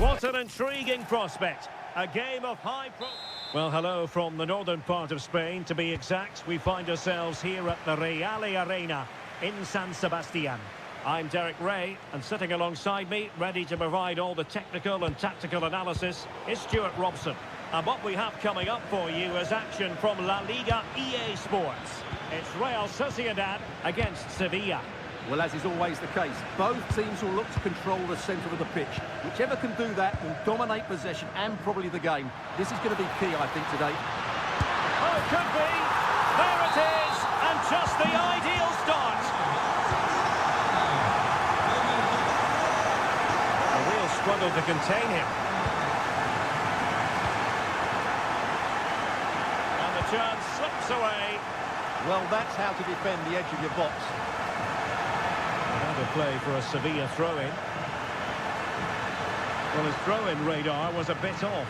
What an intriguing prospect. A game of high pro... Well, hello from the northern part of Spain. To be exact, we find ourselves here at the CLA in San Sebastian. I'm Derek Ray, and sitting alongside me, ready to provide all the technical and tactical analysis, is Stuart Robson. And what we have coming up for you is action from La Liga EA Sports. It's Real Sociedad against Sevilla. Well, as is always the case, both teams will look to control the centre of the pitch. Whichever can do that will dominate possession and probably the game. This is going to be key, I think, today. Oh, it could be. There it is. And just the ideal start. A real struggle to contain him. And the chance slips away. Well, that's how to defend the edge of your box. Another play for a Sevilla throw-in. Well, his throw-in radar was a bit off.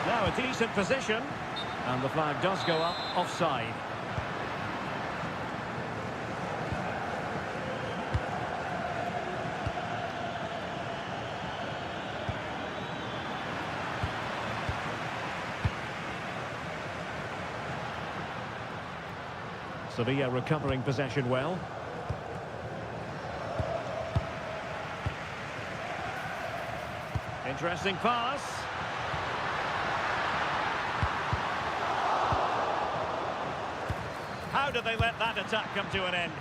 Now a decent position. And the flag does go up offside. Sevilla recovering possession well. Interesting pass. How did they let that attack come to an end?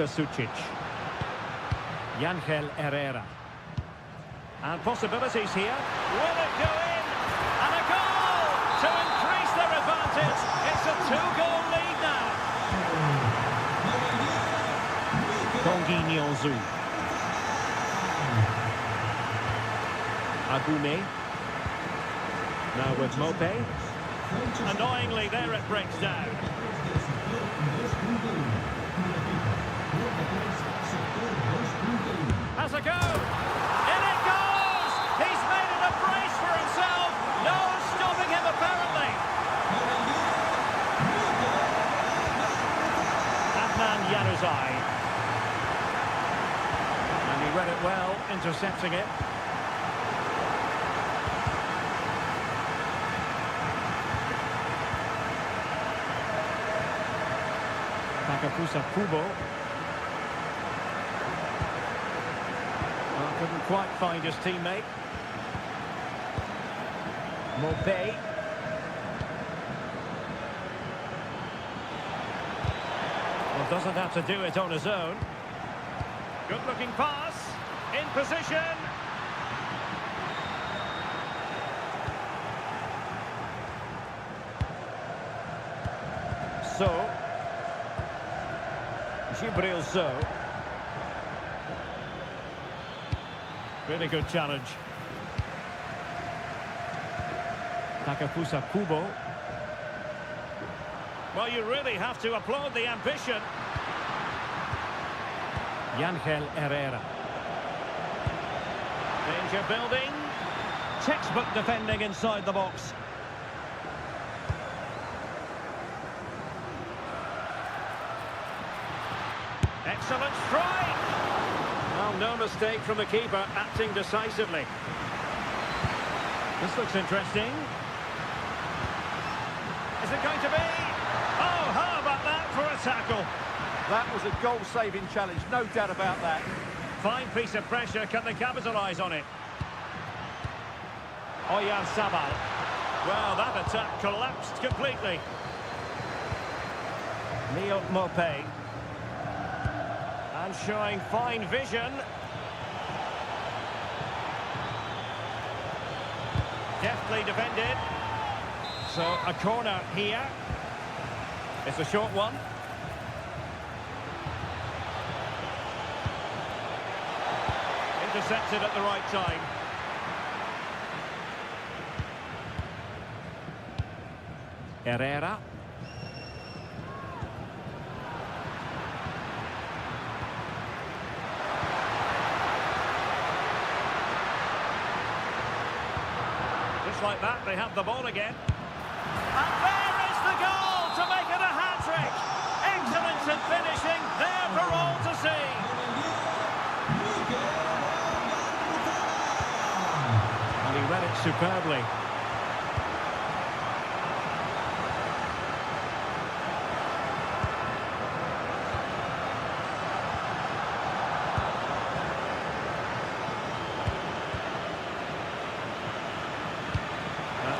Sucic. Ángel Herrera. And possibilities here. Will it go in? And a goal to increase their advantage. It's a 2-goal lead now. Kongi Agume. Now with Mope. Annoyingly, there it breaks down. Has a go! In it goes! He's made it a brace for himself! No stopping him, apparently! Adnan Januzaj. And he read it well, intercepting it. Takafusa Kubo. Well, couldn't quite find his teammate. Mopé. Well, doesn't have to do it on his own. Good-looking pass. In position. So. Gibril So. Really good challenge. Takafusa Kubo. Well, you really have to applaud the ambition. Ángel Herrera. Danger building. Textbook defending inside the box. Excellent strike! Well, no mistake from the keeper, acting decisively. This looks interesting. Is it going to be? Oh, how about that for a tackle? That was a goal-saving challenge, no doubt about that. Fine piece of pressure, can they capitalise on it? Oyarzabal. Well, that attack collapsed completely. Leo Mopé. And showing fine vision. Deftly defended. So a corner here. It's a short one. Intercepted at the right time. Herrera. like that, they have the ball again. And there is the goal to make it a hat-trick. Excellence in finishing, there for all to see. And he read it superbly.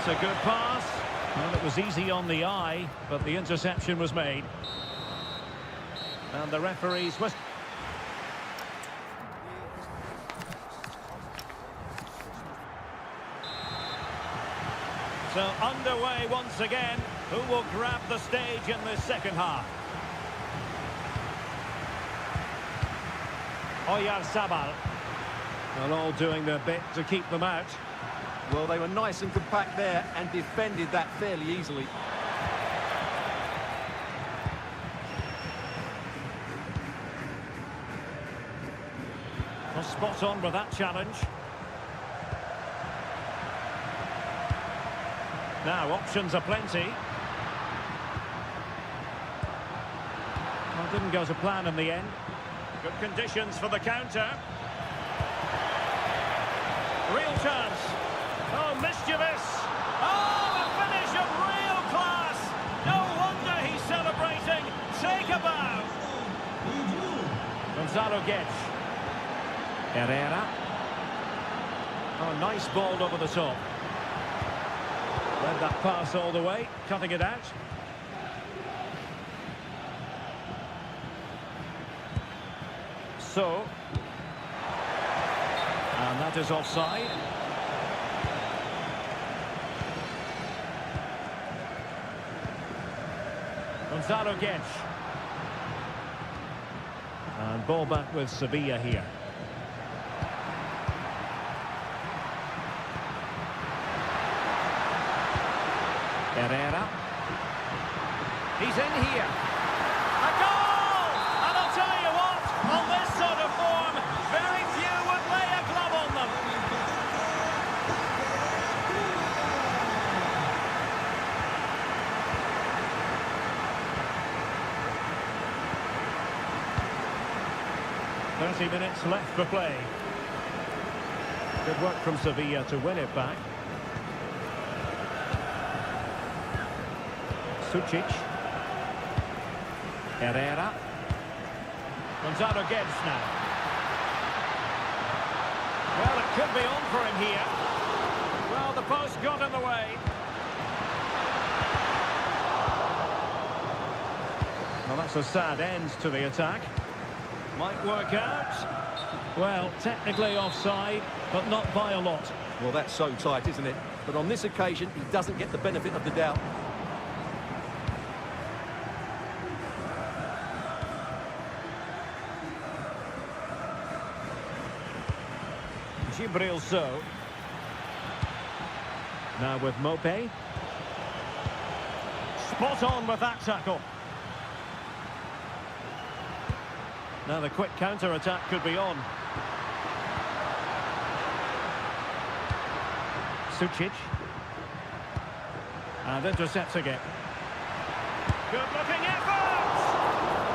That's a good pass. Well, it was easy on the eye, but the interception was made. And the referees was... So underway once again. Who will grab the stage in this second half? Oyarzabal. Well, all doing their bit to keep them out. Well, they were nice and compact there and defended that fairly easily. Well, spot on with that challenge. Now, options are plenty. Well, didn't go to plan in the end. Good conditions for the counter. Real chance. Oh, mischievous. Oh, a finish of real class. No wonder he's celebrating. Take a bow. Gonzalo Guedes. Herrera. Oh, nice ball over the top. Read that pass all the way, cutting it out. So. And that is offside. Gonzalo Guedes. And ball back with Sevilla here. Herrera. He's in here. A goal! And I'll tell you what, on this sort of form, very few would lay a glove on them. "30 minutes left for play." Good work from Sevilla to win it back. Sucic. Herrera. Gonzalo Guedes now. Well, it could be on for him here. Well, the post got in the way. Well, that's a sad end to the attack. Might work out. Well, technically offside, but not by a lot. Well, that's so tight, isn't it? But on this occasion, he doesn't get the benefit of the doubt. Gibril So. Now with Mope. Spot on with that tackle. Now the quick counter-attack could be on. Sucic. And intercepts again. Good-looking effort!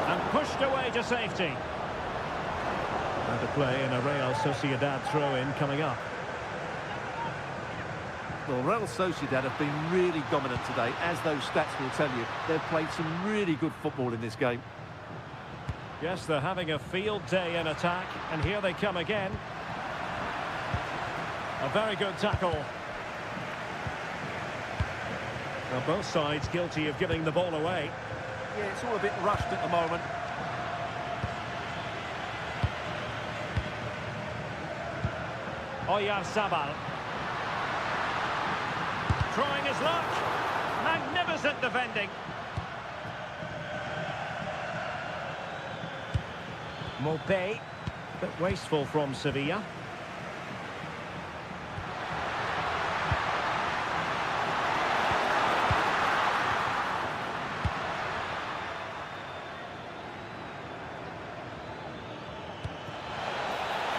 And pushed away to safety. And a play in a Real Sociedad throw-in coming up. Well, Real Sociedad have been really dominant today, as those stats will tell you. They've played some really good football in this game. Yes, they're having a field day in attack, and here they come again. A very good tackle. Well, both sides guilty of giving the ball away. Yeah, it's all a bit rushed at the moment. Oyarzabal. Trying his luck. Magnificent defending. Mope. Bit wasteful from Sevilla.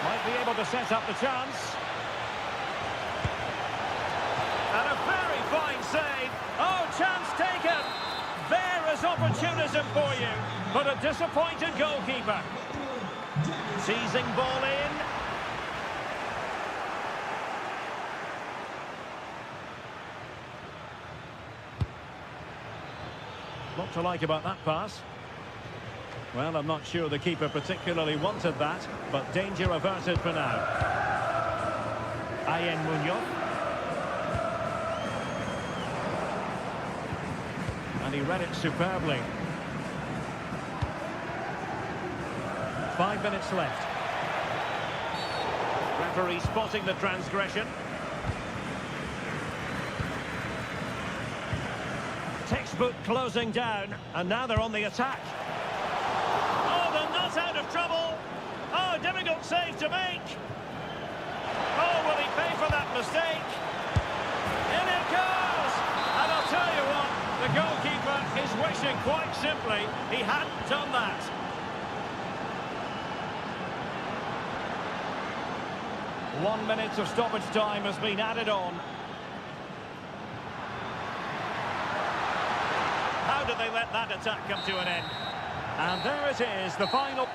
Might be able to set up the chance. And a very fine save. Oh, chance taken. There is opportunism for you. But a disappointed goalkeeper. Seizing ball in. What to like about that pass? Well, I'm not sure the keeper particularly wanted that, but danger averted for now. Ayen Munoz. And he read it superbly. 5 minutes left. Referee spotting the transgression. Textbook closing down, and now they're on the attack. Oh, they're not out of trouble. Oh, difficult save to make. Oh, will he pay for that mistake? In it goes! And I'll tell you what, the goalkeeper is wishing quite simply he hadn't done that. One minute of stoppage time has been added on. How did they let that attack come to an end? And there it is, the final...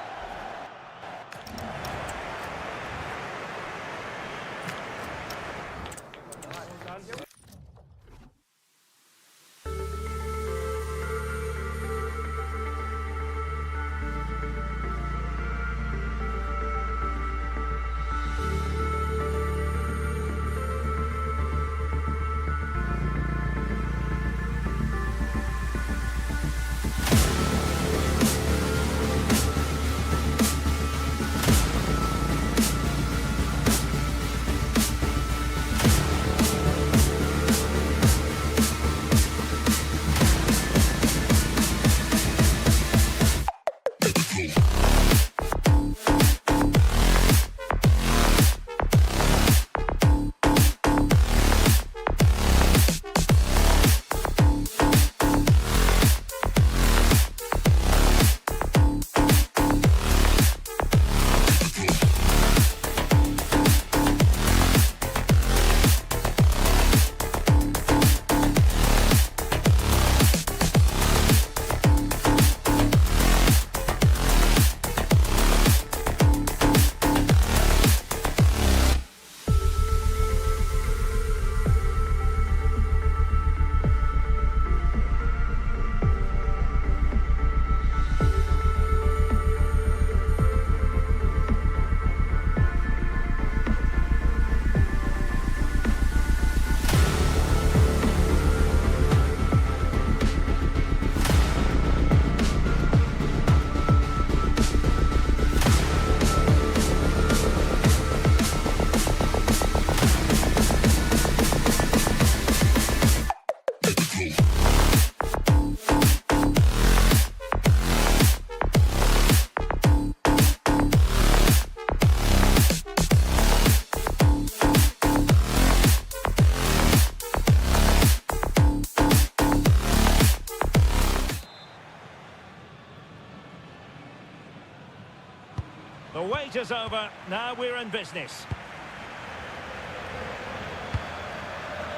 The wait is over, now we're in business.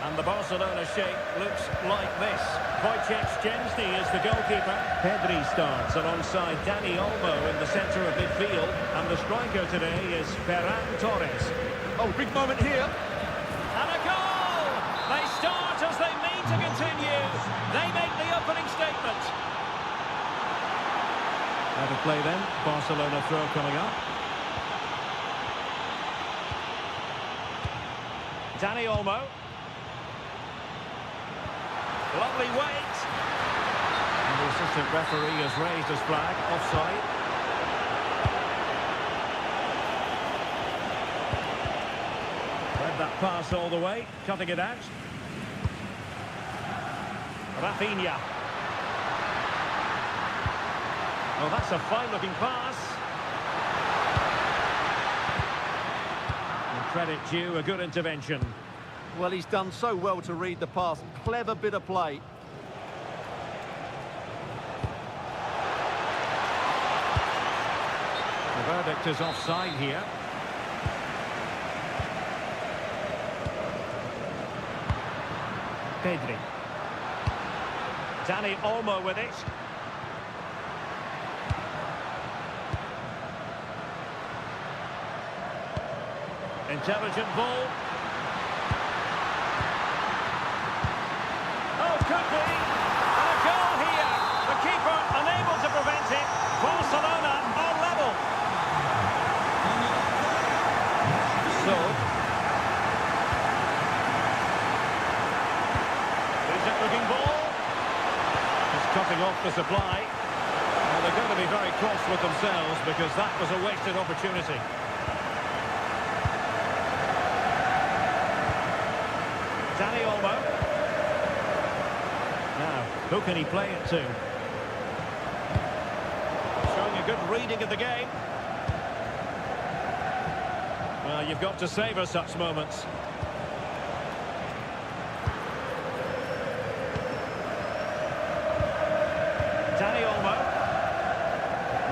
And the Barcelona shape looks like this. Wojciech Szczęsny is the goalkeeper. Pedri starts alongside Dani Olmo in the centre of midfield. And the striker today is Ferran Torres. Oh, big moment here. And a goal! They start as they mean to continue. They make the opening statement. Out of play then. Barcelona throw coming up. Dani Olmo. Lovely weight. And the assistant referee has raised his flag. Offside. Read that pass all the way. Cutting it out. Rafinha. Oh, that's a fine-looking pass. And credit due, a good intervention. Well, he's done so well to read the pass. Clever bit of play. The verdict is offside here. Pedri. Dani Olmo with it. Intelligent ball. Oh, could be. And a goal here. The keeper unable to prevent it. Barcelona on level. So. Decent looking ball. Just cutting off the supply. Well, they're going to be very cross with themselves because that was a wasted opportunity. Dani Olmo. Now, who can he play it to? Showing a good reading of the game. Well, you've got to savour such moments. Dani Olmo.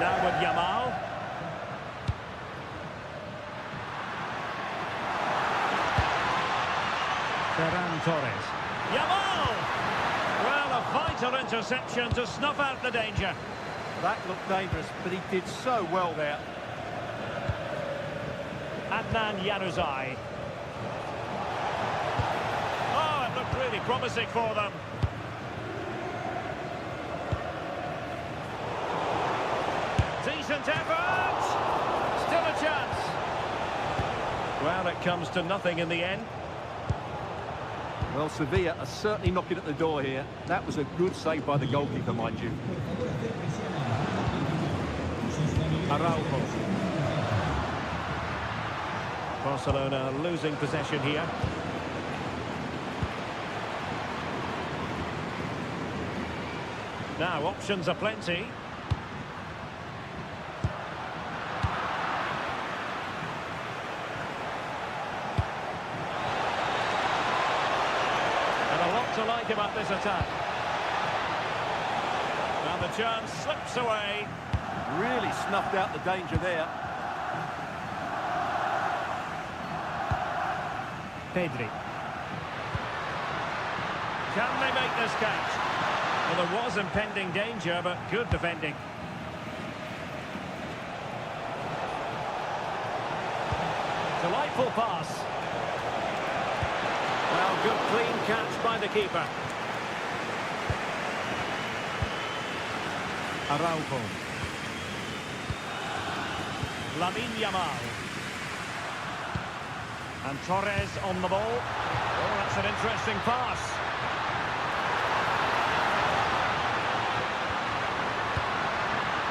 Now with Yamal. Ferran Torres. Yamal! Well, a vital interception to snuff out the danger. That looked dangerous, but he did so well there. Adnan Januzaj. Oh, it looked really promising for them. Decent effort! Still a chance. Well, it comes to nothing in the end. Well, Sevilla are certainly knocking at the door here. That was a good save by the goalkeeper, mind you. Araujo. Barcelona losing possession here. Now, options are plenty. To like about this attack. And the chance slips away. Really snuffed out the danger there. Pedri. Can they make this catch? Well, there was impending danger, but good defending. Delightful pass. Well, good clean catch by the keeper. Araujo. Lamine Yamal. And Torres on the ball. Oh, that's an interesting pass.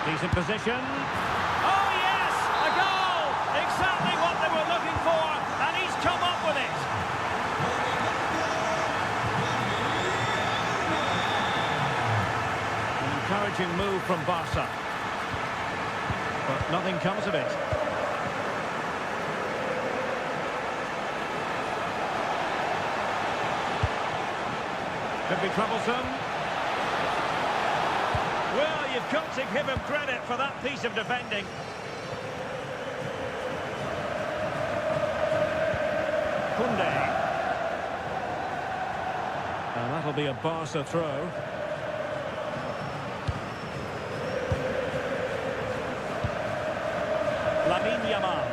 Decent position. Oh, yes! A goal! Exactly what they were looking for, and he's come up with it. Encouraging move from Barca. But nothing comes of it. Could be troublesome. Well, you've got to give him credit for that piece of defending. Koundé. And that'll be a Barca throw. Lamine Yamal.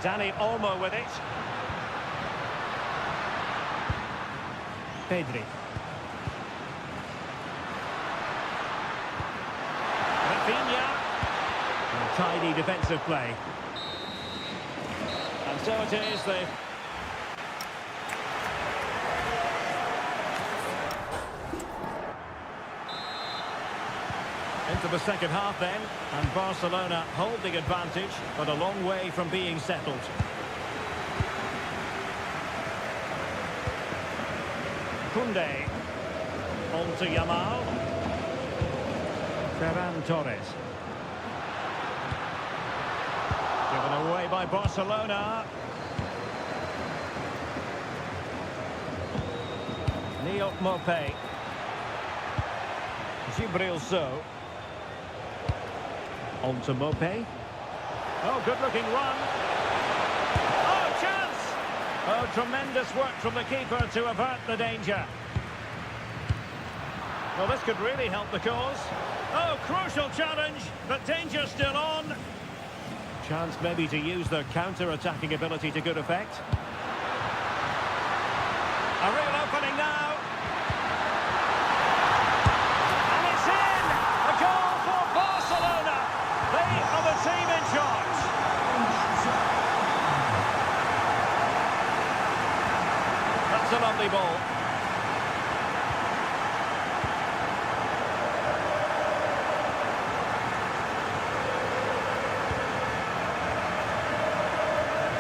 Dani Olmo with it. Pedri. Rafinha. And tidy defensive play. And so it is, into the second half then, and Barcelona hold the advantage, but a long way from being settled. Koundé. On to Yamal. Ferran Torres. Given away by Barcelona. Neil Maupay. Gibril So. On to Maupay. Oh, good-looking run. Oh, chance! Oh, tremendous work from the keeper to avert the danger. Well, this could really help the cause. Oh, crucial challenge, but danger still on. Chance maybe to use their counter-attacking ability to good effect. A real opening now. And it's in! A goal for Barcelona. They are the team in charge. That's a lovely ball.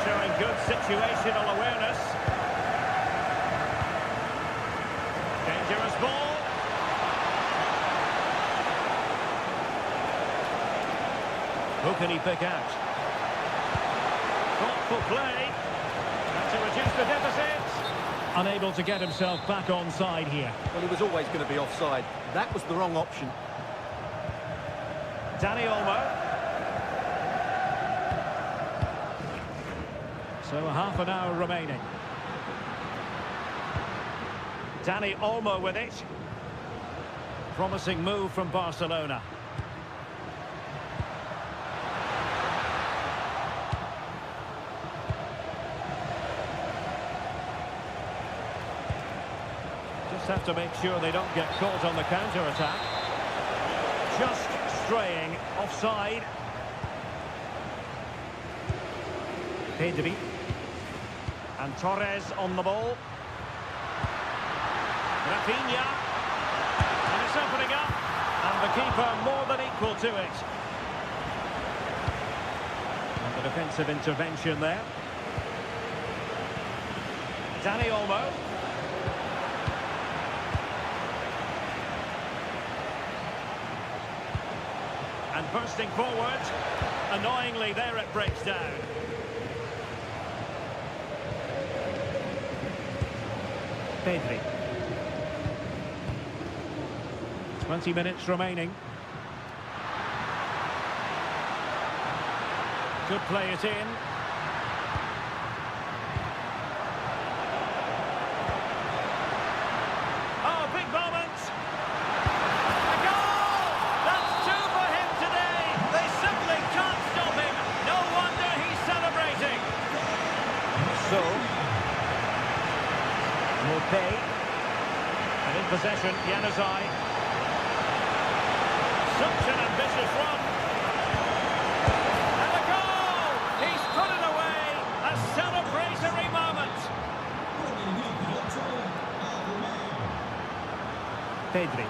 Showing good situational awareness. Dangerous ball. Who can he pick out? Thoughtful play. And to reduce the deficit. Unable to get himself back onside here. Well, he was always going to be offside. That was the wrong option. Dani Olmo. So half an hour remaining. Dani Olmo with it. Promising move from Barcelona. Just have to make sure they don't get caught on the counter-attack. Just straying offside. Pedri. And Torres on the ball. Rafinha. And it's opening up. And the keeper more than equal to it. And the defensive intervention there. Dani Olmo. And bursting forward. Annoyingly, there it breaks down. Pedri. 20 minutes remaining. Could play it in. Oh, big moment! A goal! That's two for him today! They simply can't stop him! No wonder he's celebrating! So... Mopé. And in possession, Januzaj. Such an ambitious run. And a goal! He's put it away. A celebratory moment. Pedri.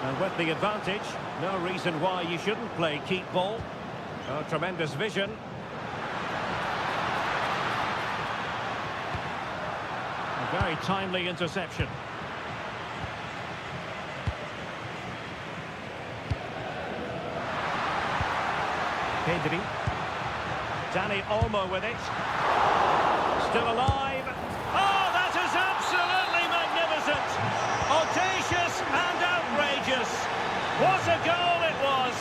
And with the advantage, no reason why you shouldn't play keep ball. Oh, tremendous vision. A very timely interception. Pedri. Dani Olmo with it. Still alive. Oh, that is absolutely magnificent. Audacious and outrageous. What a goal it was.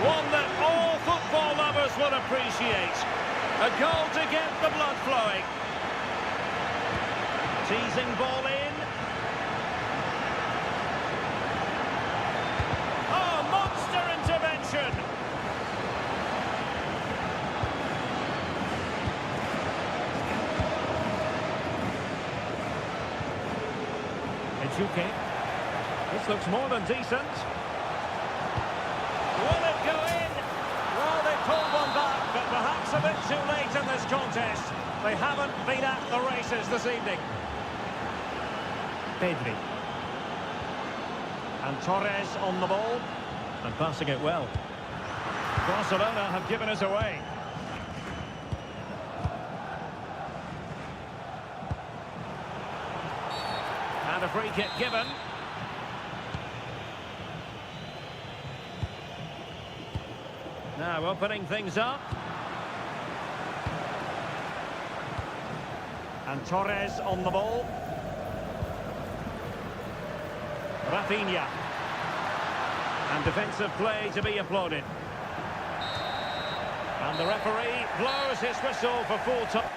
One that all football lovers will appreciate. A goal to get the blood flowing. Teasing ball in. Oh, monster intervention. Ejuke. This looks more than decent. Will it go in? Well, they pulled one back, but perhaps a bit too late in this contest. They haven't been at the races this evening. Pedri. And Torres on the ball. And passing it well. Barcelona have given us away. And a free kick given. Now opening things up. And Torres on the ball. Rafinha. And defensive play to be applauded. And the referee blows his whistle for full time.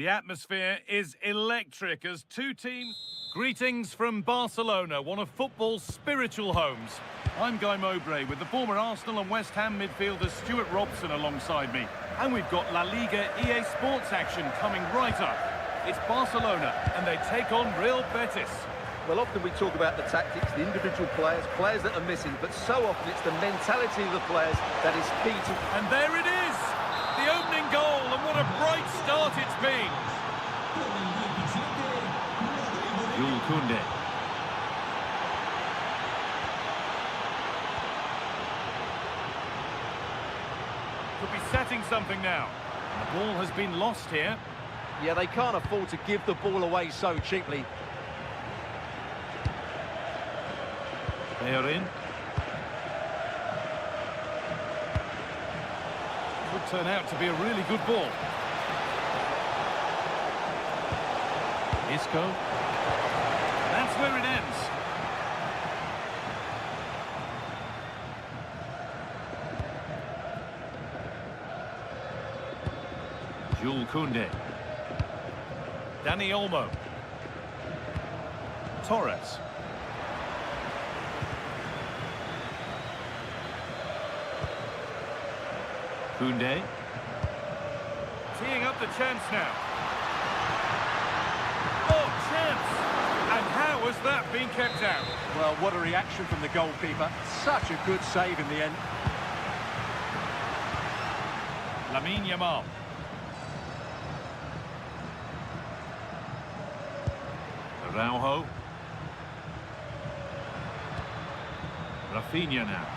The atmosphere is electric as two teams... Greetings from Barcelona, one of football's spiritual homes. I'm Guy Mowbray with the former Arsenal and West Ham midfielder Stuart Robson alongside me. And we've got La Liga EA Sports action coming right up. It's Barcelona and they take on Real Betis. Well, often we talk about the tactics, the individual players that are missing, but so often it's the mentality of the players that is key to... And there it is! The opening goal, and what a bright start it's been! Jules Koundé. Could be setting something now. The ball has been lost here. Yeah, they can't afford to give the ball away so cheaply. They're in. Could turn out to be a really good ball. Isco. That's where it ends. Jules Koundé. Dani Olmo. Torres. Koundé. Teeing up the chance now. Oh, chance! And how has that been kept out? Well, what a reaction from the goalkeeper. Such a good save in the end. Lamine Yamal. Araujo. Rafinha now.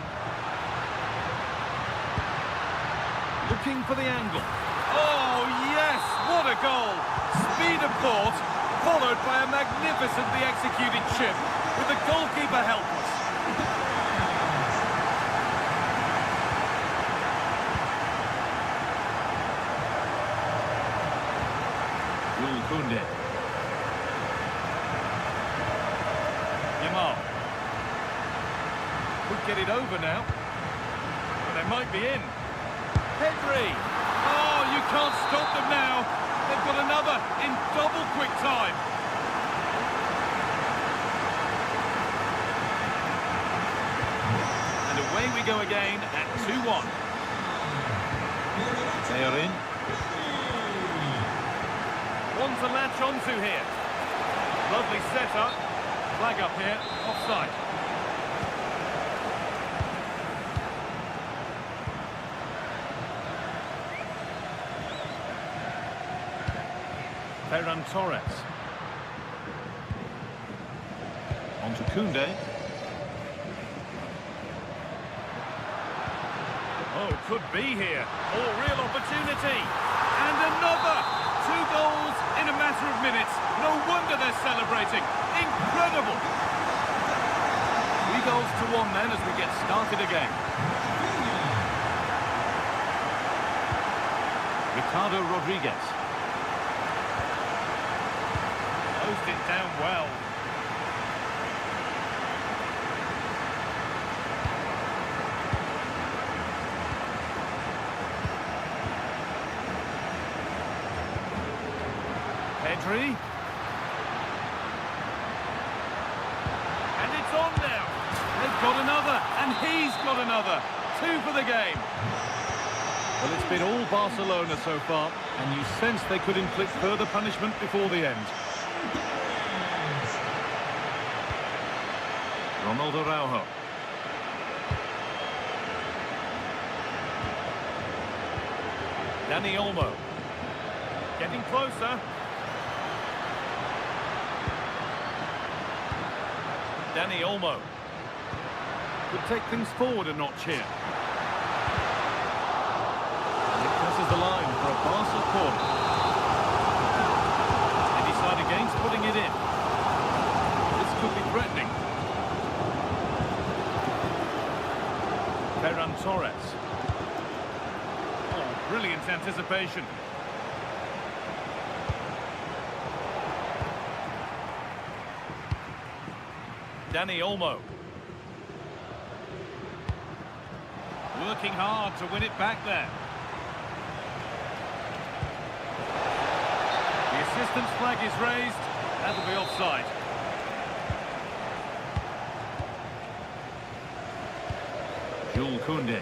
Looking for the angle. Oh, yes! What a goal! Speed of thought, followed by a magnificently executed chip, with the goalkeeper helpless. Jules Koundé. Yamal. Could get it over now. But they might be in. Pedri! Oh, you can't stop them now. They've got another in double quick time. And away we go again at 2-1. They are in. One to latch onto here. Lovely setup. Flag up here, offside. Ferran Torres. On to Koundé. Oh, could be here. Oh, real opportunity. And another. 2 goals in a matter of minutes. No wonder they're celebrating. Incredible. 3 goals to 1 then as we get started again. Ricardo Rodriguez. Closed it down well. Pedri. And it's on now. They've got another, and he's got another. 2 for the game. Well, it's been all Barcelona so far, and you sense they could inflict further punishment before the end. Ronald Araujo. Dani Olmo. Getting closer. Dani Olmo. Could take things forward a notch here. And it crosses the line for a Barca corner. They decide against putting it in. This could be threatening. Ferran Torres. Oh, brilliant anticipation. Dani Olmo. Working hard to win it back there. Distance flag is raised. That'll be offside. Jules Koundé.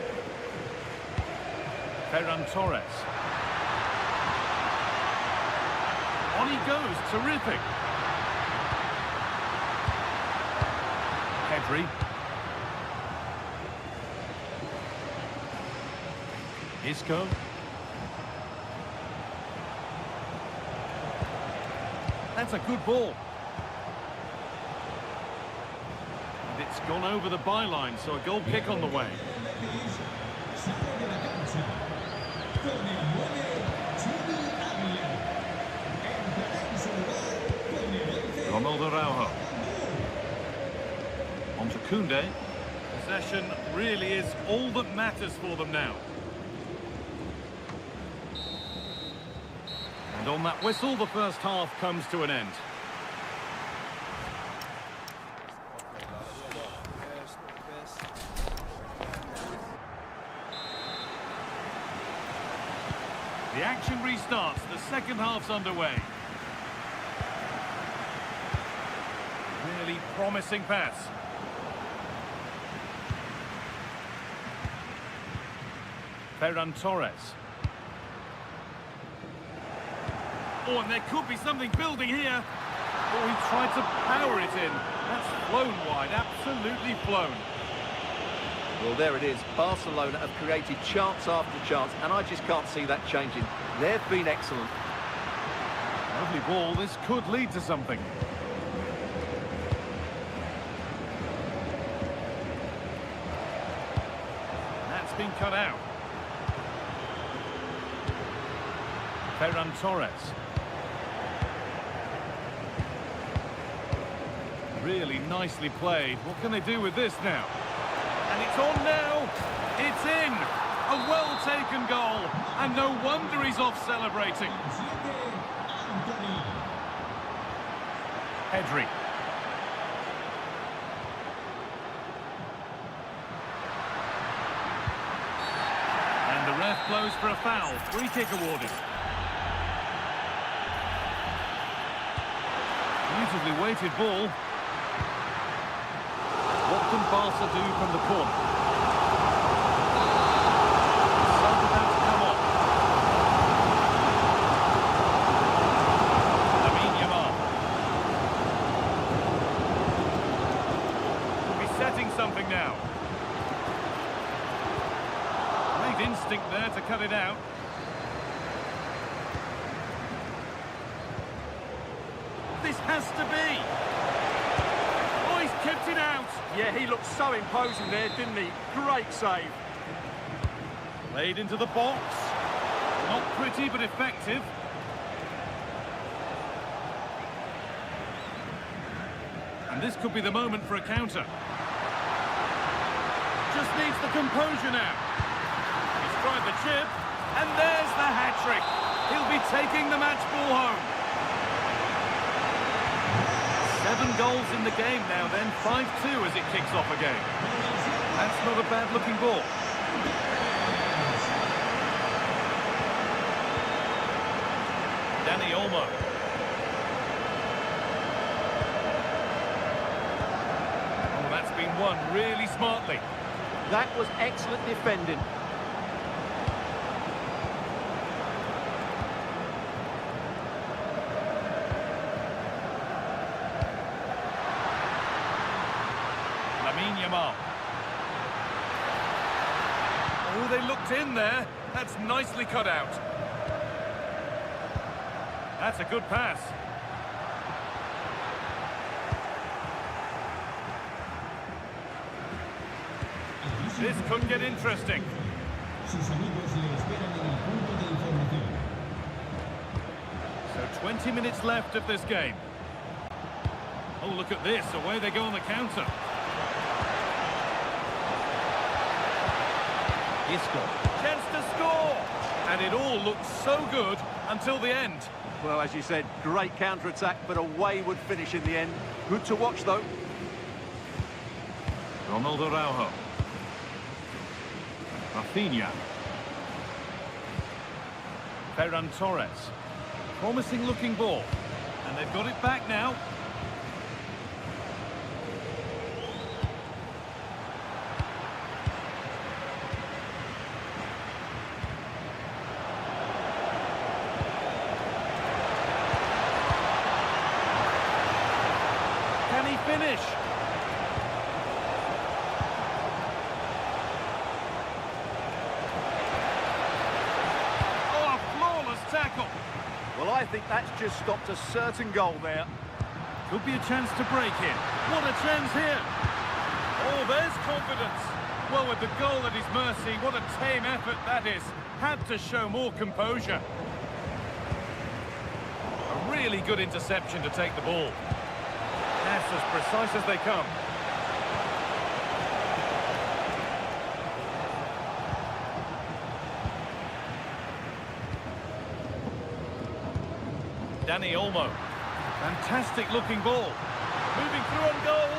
Ferran Torres. On he goes, terrific. Pedri. Isco. That's a good ball. And it's gone over the byline, so a goal kick on the way. Ronaldo Araujo. On to Koundé. Possession really is all that matters for them now. And on that whistle, the first half comes to an end. The action restarts. The second half's underway. Really promising pass. Ferran Torres. Oh, and there could be something building here. Oh, he tried to power it in. That's flown wide, absolutely flown. Well, there it is. Barcelona have created chance after chance, and I just can't see that changing. They've been excellent. Lovely ball. This could lead to something. That's been cut out. Ferran Torres. Really nicely played. What can they do with this now? And it's on now. It's in. A well-taken goal. And no wonder he's off celebrating. Pedri. And the ref blows for a foul. Free kick awarded. Beautifully weighted ball. What can Barca do from the corner? Some about to come on. Lamine Yamal. Could be setting something now. Great instinct there to cut it out. This has to be. Oh, he's kept it out. Yeah, he looked so imposing there, didn't he? Great save. Played into the box. Not pretty, but effective. And this could be the moment for a counter. Just needs the composure now. He's tried the chip, and there's the hat-trick. He'll be taking the match ball home. 7 goals in the game now then, 5-2 as it kicks off again. That's not a bad looking ball. Dani Olmo. Oh, that's been won really smartly. That was excellent defending. Lamine Yamal. Oh, they looked in there. That's nicely cut out. That's a good pass. This could get interesting. So 20 minutes left of this game. Oh, look at this. Away they go on the counter. Isco. Chance to score! And it all looked so good until the end. Well, as you said, great counter-attack, but a wayward finish in the end. Good to watch, though. Ronaldo Araujo. Rafinha. Ferran Torres. Promising looking ball. And they've got it back now. Can he finish? Oh, a flawless tackle. Well, I think that's just stopped a certain goal there. Could be a chance to break in. What a chance here. Oh, there's confidence. Well, with the goal at his mercy, what a tame effort that is. Had to show more composure. A really good interception to take the ball. That's as precise as they come. Dani Olmo. Fantastic looking ball. Moving through on goal.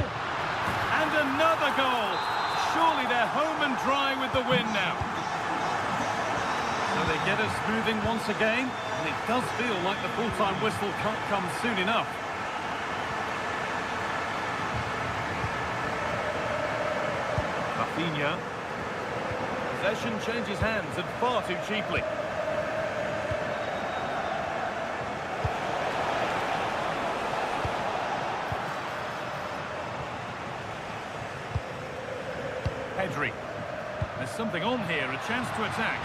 And another goal. Surely they're home and dry with the win now. So they get us moving once again. And it does feel like the full-time whistle can't come soon enough. Rafinha. Possession changes hands and far too cheaply. Pedri. There's something on here, a chance to attack.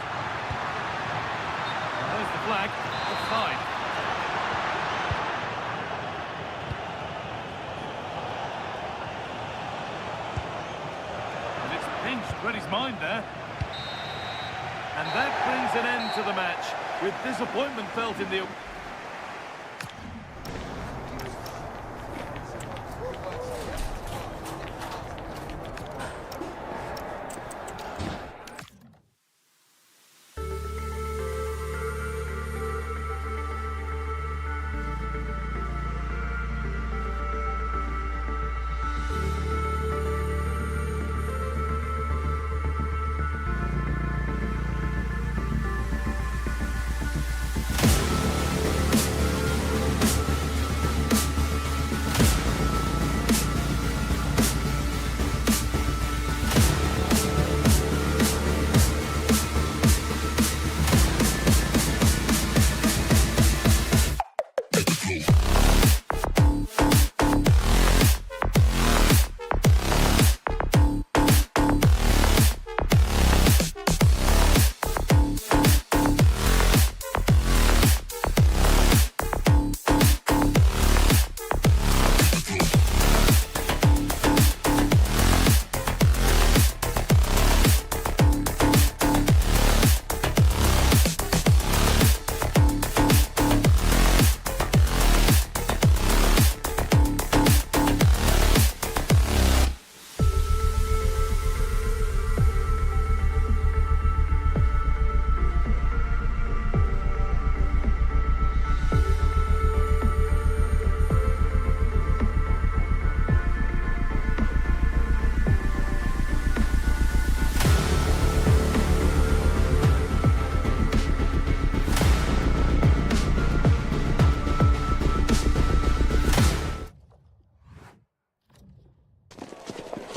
And there's the flag, offside. And it's pinched, read his mind there. And that brings an end to the match, with disappointment felt in the...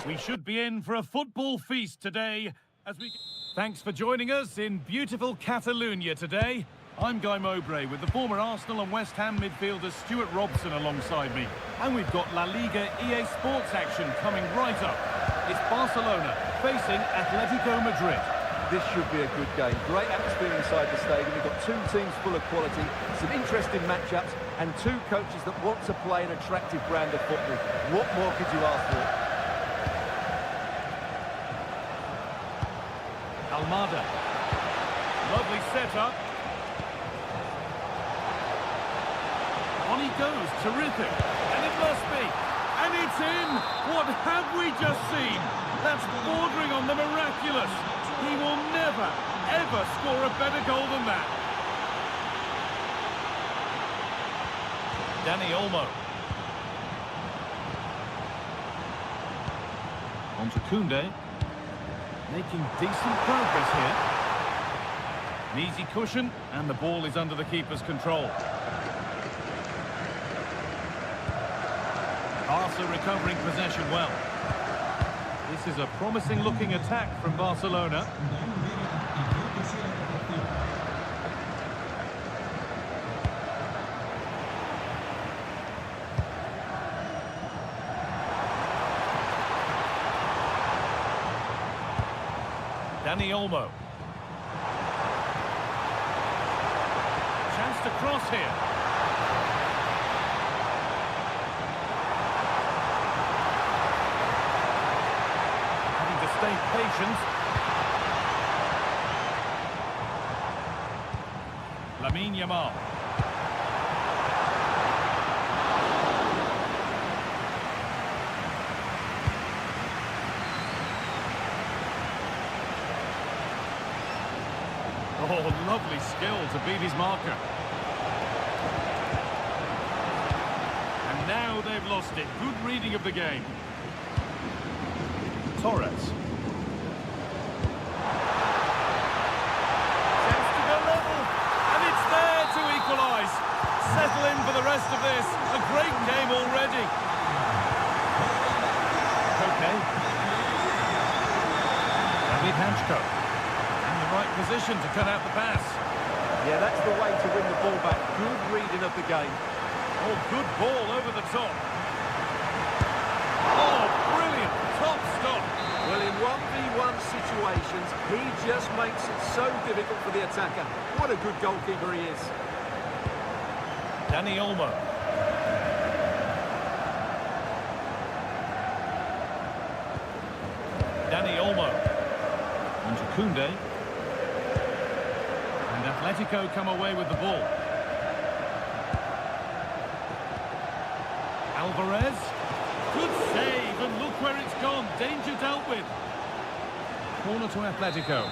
We should be in for a football feast today. Thanks for joining us in beautiful Catalonia today. I'm Guy Mowbray with the former Arsenal and West Ham midfielder Stuart Robson alongside me. And we've got La Liga EA Sports action coming right up. It's Barcelona facing Atletico Madrid. This should be a good game. Great atmosphere inside the stadium. We've got two teams full of quality, some interesting matchups, and two coaches that want to play an attractive brand of football. What more could you ask for? Almada. Lovely setup. On he goes, terrific. And it must be. And it's in! What have we just seen? That's bordering on the miraculous. He will never, ever score a better goal than that. Dani Olmo. On to Koundé. Making decent progress here. An easy cushion, and the ball is under the keeper's control. Barca recovering possession well. This is a promising looking attack from Barcelona. Dani Olmo. Chance to cross here. Having to stay patient. Lamine Yamal. Oh, lovely skill to beat his marker. And now they've lost it. Good reading of the game. Torres. Chance to go level. And it's there to equalise. Settle in for the rest of this. A great game already. Okay. David Hanchko. Right position to cut out the pass. Yeah, that's the way to win the ball back. Good reading of the game. Oh, good ball over the top. Oh, brilliant. Top stop. Well, in 1v1 situations, he just makes it so difficult for the attacker. What a good goalkeeper he is. Dani Olmo. Dani Olmo. On to Koundé. Atletico come away with the ball. Alvarez. Good save, and look where it's gone. Danger dealt with. Corner to Atletico.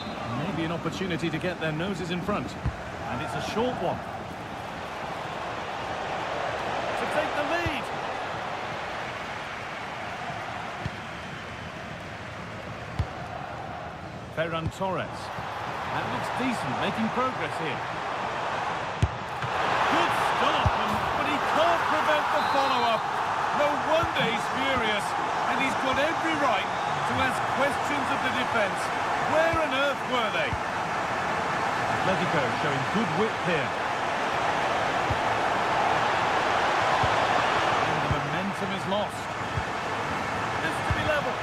Maybe an opportunity to get their noses in front. And it's a short one. To take the lead. Ferran Torres. That looks decent, making progress here. Good stop, but he can't prevent the follow-up. No wonder he's furious, and he's got every right to ask questions of the defence. Where on earth were they? Atletico showing good width here. And the momentum is lost. This to be level.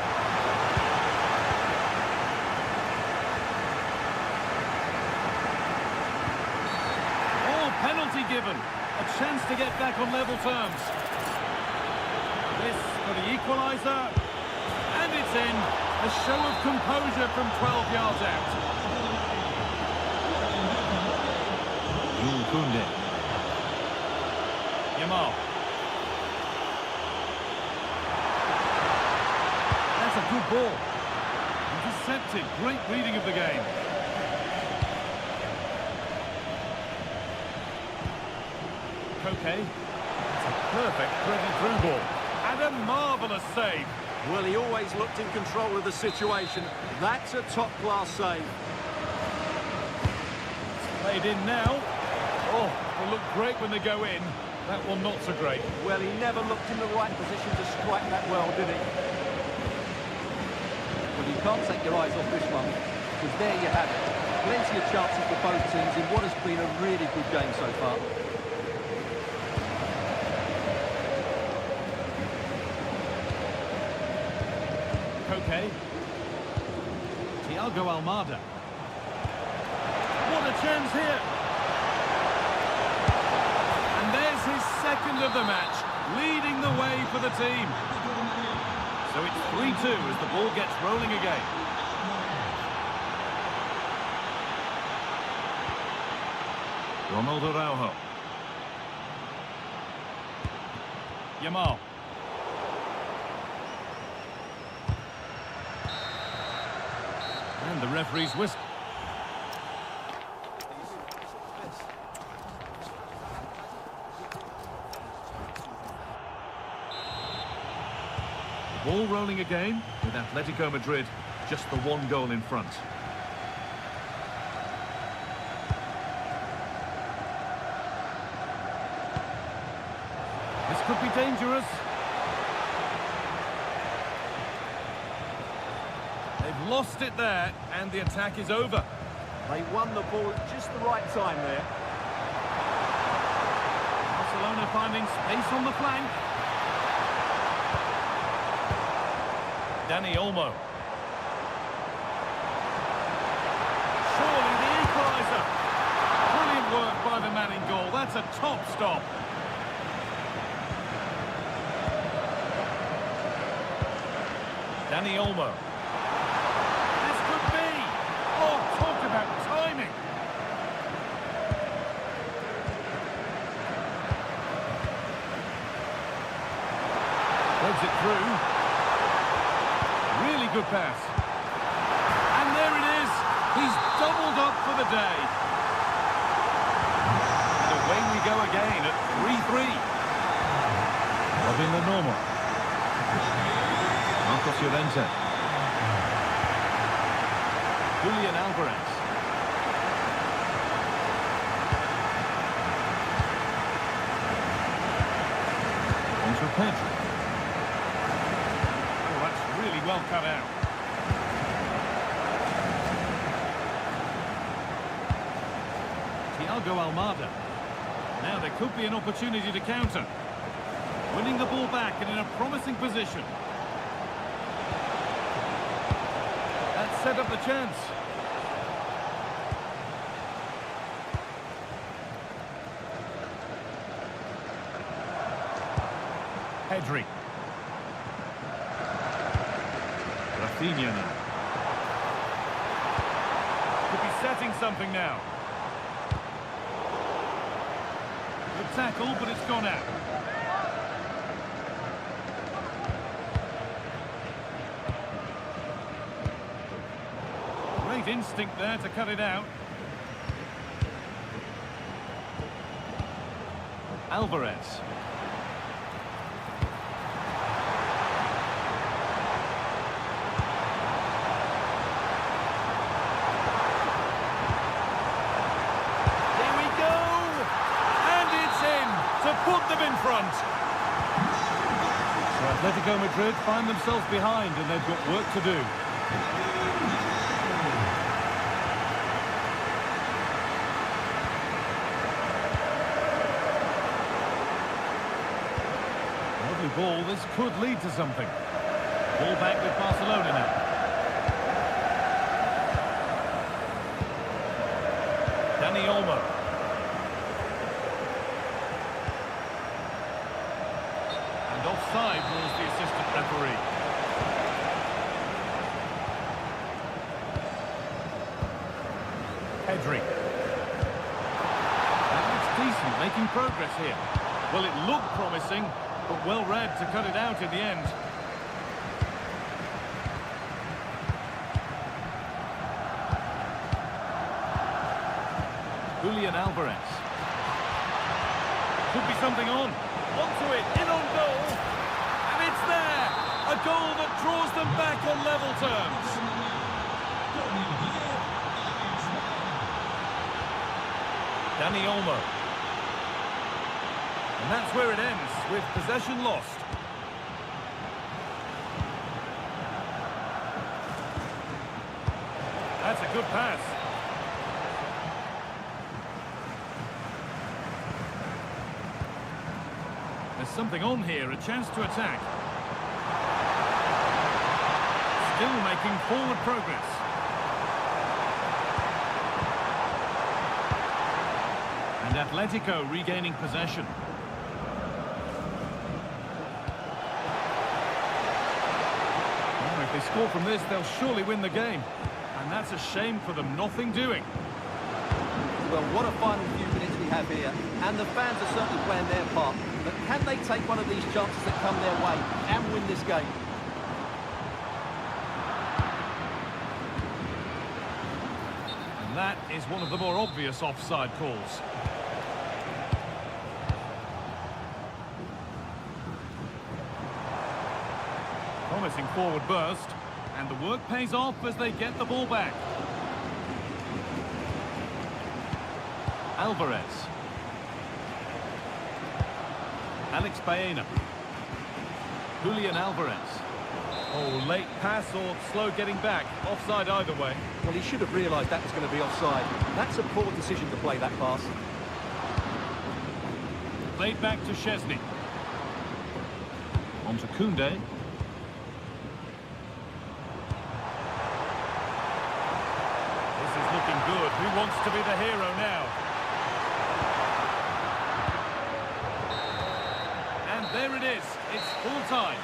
Penalty given. A chance to get back on level terms. This for the equaliser. And it's in. A show of composure from 12 yards out. Koundé. Yamal. That's a good ball. Intercepted. Great reading of the game. Okay, it's a perfect through ball. And a marvellous save. Well, he always looked in control of the situation. That's a top-class save. It's played in now. Oh, they look great when they go in. That one not so great. Well, he never looked in the right position to strike that well, did he? Well, you can't take your eyes off this one, because there you have it. Plenty of chances for both teams in what has been a really good game so far. Okay. Thiago Almada. What a chance here. And there's his second of the match, leading the way for the team. So it's 3-2 as the ball gets rolling again. Ronald Araujo. Yamal. And the referee's whistle. Ball rolling again with Atletico Madrid just the one goal in front. This could be dangerous. They've lost it there, and the attack is over. They won the ball at just the right time there. Barcelona finding space on the flank. Dani Olmo. Surely the equaliser. Brilliant work by the man in goal. That's a top stop. Dani Olmo. This could be. Oh, talk about timing. Threads it through. Really good pass. And there it is. He's doubled up for the day. And away we go again at 3-3. Robin the normal. Marcos Llorente. Julian Alvarez. Into Pedro. Oh, that's really well cut out. Thiago Almada. Now there could be an opportunity to counter. Winning the ball back and in a promising position. That set up the chance. Pedri. Rafinha now. Could be setting something now. Good tackle, but it's gone out. Great instinct there to cut it out. Alvarez. Put them in front. So Atletico Madrid find themselves behind and they've got work to do. Lovely ball, this could lead to something. Ball back with Barcelona now. Dani Olmo. Offside rules the assistant referee. Pedri. That looks decent, making progress here. Well, it looked promising, but well read to cut it out in the end. Julian Alvarez. Could be something on. Onto it, in on goal, and it's there! A goal that draws them back on level terms. Dani Olmo. And that's where it ends, with possession lost. That's a good pass. There's something on here, a chance to attack. Still making forward progress. And Atletico regaining possession. Well, if they score from this, they'll surely win the game. And that's a shame for them, nothing doing. Well, what a final few minutes we have here. And the fans are certainly playing their part. But can they take one of these chances that come their way and win this game? And that is one of the more obvious offside calls. Promising forward burst. And the work pays off as they get the ball back. Alvarez. Alex Baena. Julian Alvarez. Oh, late pass or slow getting back. Offside either way. Well, he should have realised that was going to be offside. That's a poor decision to play that pass. Played back to Szczesny. On to Koundé. This is looking good. Who wants to be the hero now? And there it is. It's full time.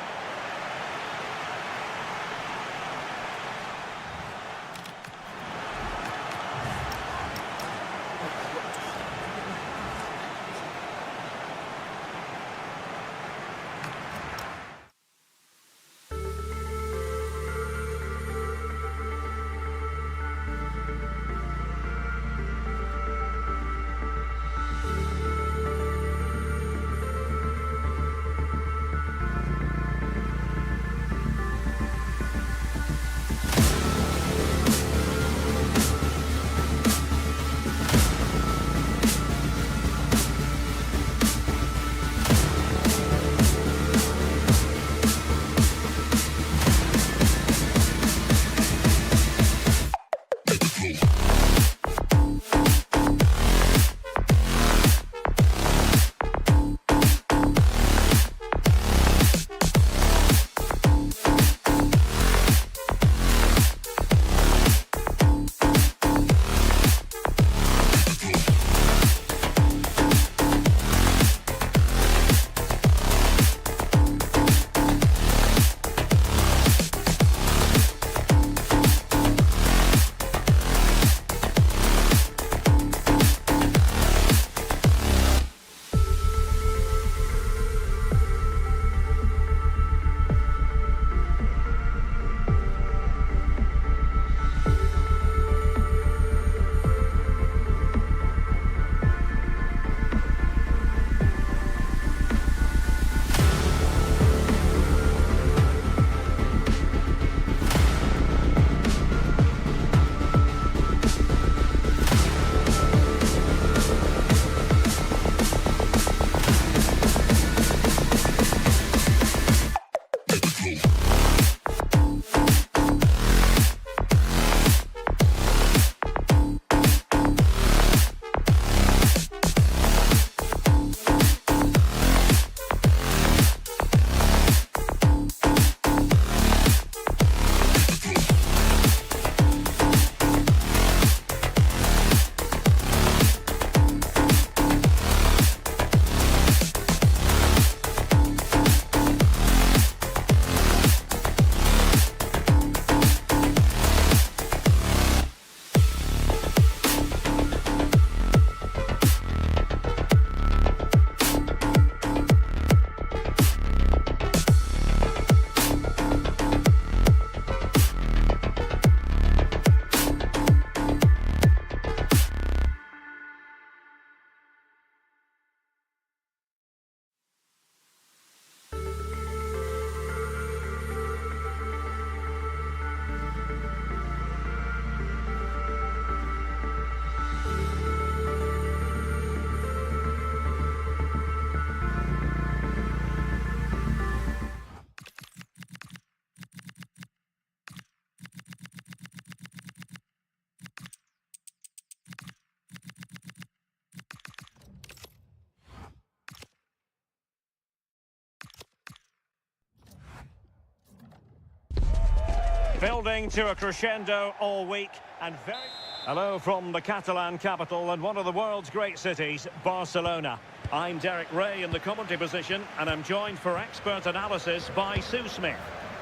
Building to a crescendo all week and very... Hello from the Catalan capital and one of the world's great cities, Barcelona. I'm Derek Ray in the commentary position and I'm joined for expert analysis by Sue Smith.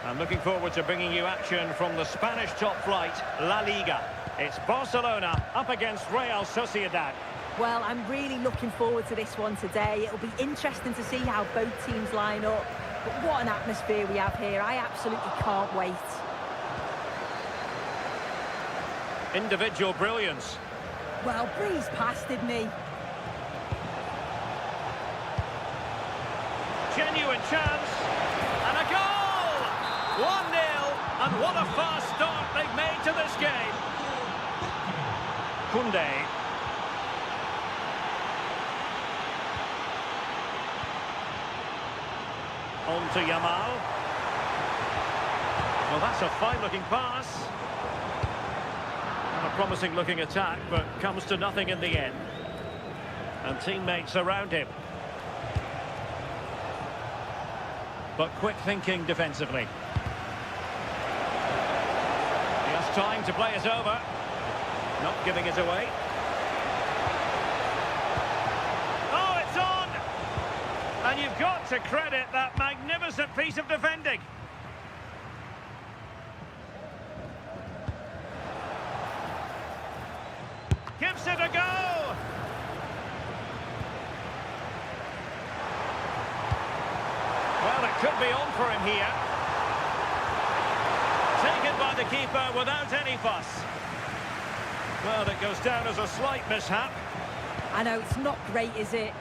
I'm looking forward to bringing you action from the Spanish top flight, La Liga. It's Barcelona up against Real Sociedad. Well, I'm really looking forward to this one today. It'll be interesting to see how both teams line up. But what an atmosphere we have here. I absolutely can't wait. Individual brilliance. Well, breeze past, didn't he? Genuine chance. And a goal! 1-0. And what a fast start they've made to this game. Koundé. On to Yamal. that's a fine-looking pass. And a promising-looking attack, but comes to nothing in the end. And teammates around him. But quick thinking defensively. He has time to play it over. Not giving it away. Oh, it's on! And you've got to credit that magnificent piece of defending. Gives it a go! Well, it could be on for him here. Taken by the keeper without any fuss. Well, it goes down as a slight mishap. I know, it's not great, is it?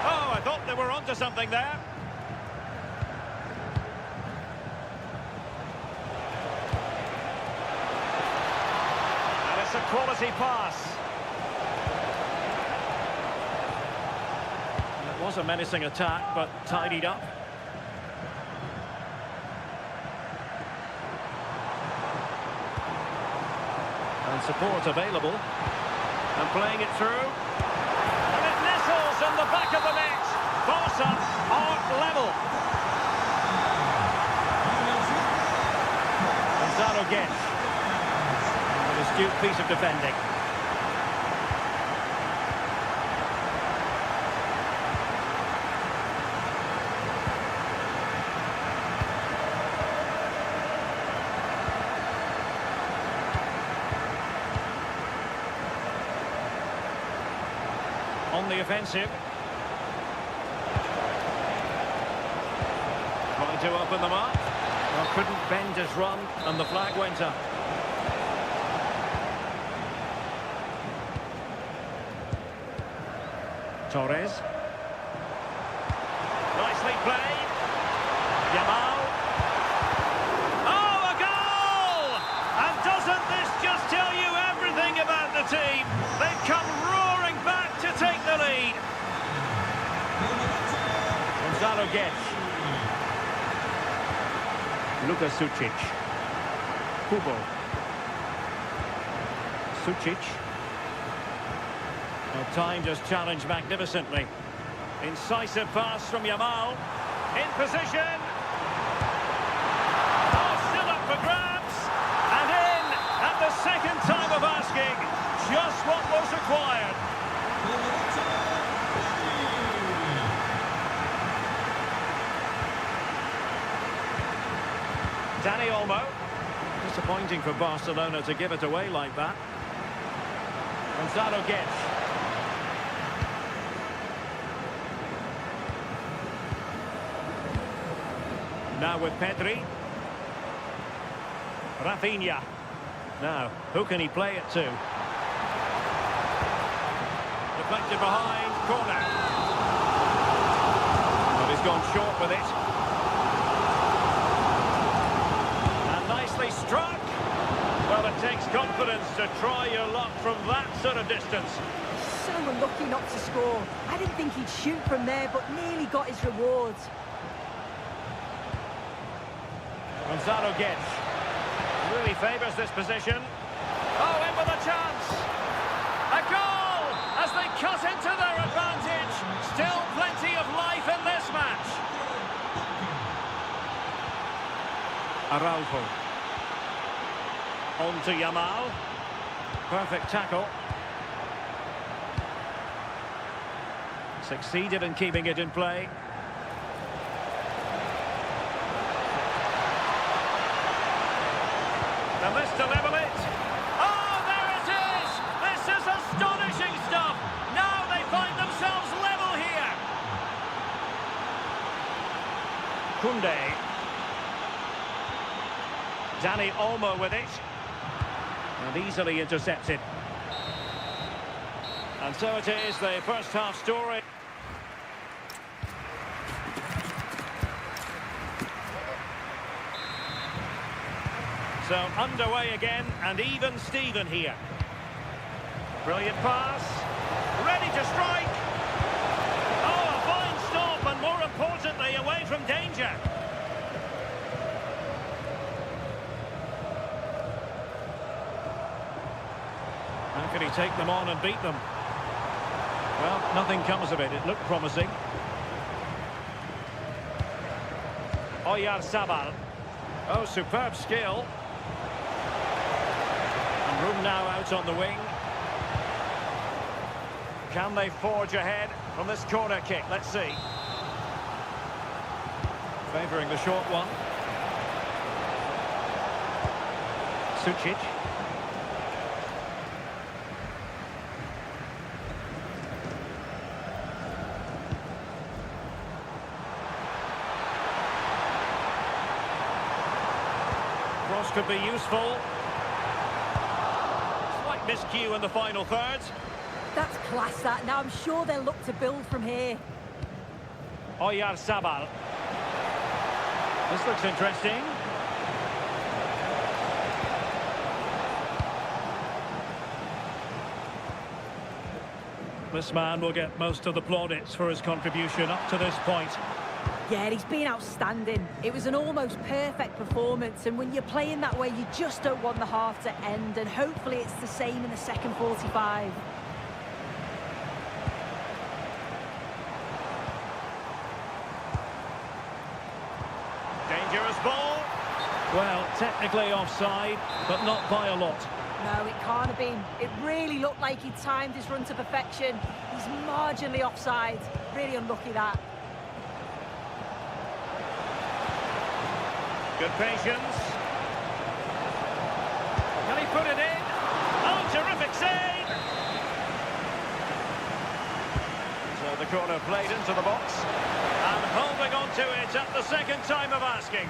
Oh, I thought they were onto something there. And it's a quality pass. It was a menacing attack, but tidied up. And support available. And playing it through. And it nestles in the back of the net. Barca are level. Gonzalo gets. An astute piece of defending. On the offensive. Trying to open them up. Well, couldn't bend his run, and the flag went up. Torres. Nicely played. Yamal. Oh, a goal! And doesn't this just tell you everything about the team? They've come roaring back to take the lead. Gonzalo gets. Luka Sucic. Kubo. Sucic. Well, time just challenged magnificently. Incisive pass from Yamal. In position. Oh, still up for grabs. And in at the second time of asking. Just what was required. Dani Olmo. Disappointing for Barcelona to give it away like that. Gonzalo gets. Now with Pedri. Rafinha. Now, who can he play it to? Deflected behind, corner. But he's gone short with it. And nicely struck. Well, it takes confidence to try your luck from that sort of distance. So unlucky not to score. I didn't think he'd shoot from there, but nearly got his rewards. Gonzalo gets. Really favours this position. Oh, in with a chance. A goal as they cut into their advantage. Still plenty of life in this match. Araujo. On to Yamal. Perfect tackle. Succeeded in keeping it in play. And this to level it. Oh, there it is! This is astonishing stuff! Now they find themselves level here! Koundé. Dani Olmo with it. And easily intercepted. And so it is, the first half story. So underway again, and even Steven here. Brilliant pass. Ready to strike. Oh, a fine stop, and more importantly, away from danger. How can he take them on and beat them? Well, nothing comes of it. It looked promising. Oyarzabal. Oh, superb skill. And room now out on the wing. Can they forge ahead from this corner kick? Let's see. Favouring the short one. Sucic. Cross could be useful. Slight miscue in the final third. That's class, that. Now I'm sure they'll look to build from here. Oyarzabal. This looks interesting. This man will get most of the plaudits for his contribution up to this point. Yeah, he's been outstanding. It was an almost perfect performance, and when you're playing that way, you just don't want the half to end, and hopefully it's the same in the second 45. Dangerous ball. Well, technically offside, but not by a lot. No, it can't have been. It really looked like he timed his run to perfection. He's marginally offside. Really unlucky, that. Good patience. Can he put it in? Oh, terrific save! So the corner played into the box. And holding on to it at the second time of asking.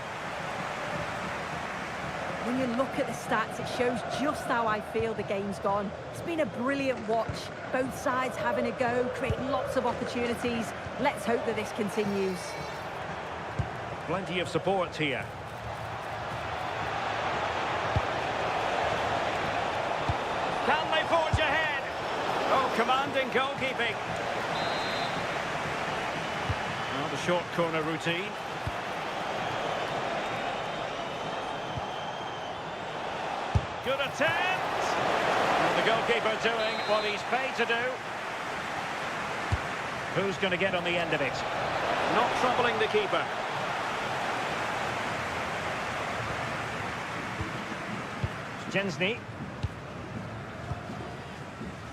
When you look at the stats, it shows just how I feel the game's gone. It's been a brilliant watch. Both sides having a go, creating lots of opportunities. Let's hope that this continues. Plenty of support here. Can they forge ahead? Oh, commanding goalkeeping. Now the short corner routine. Good attempt! And the goalkeeper doing what he's paid to do. Who's going to get on the end of it? Not troubling the keeper. Szczęsny.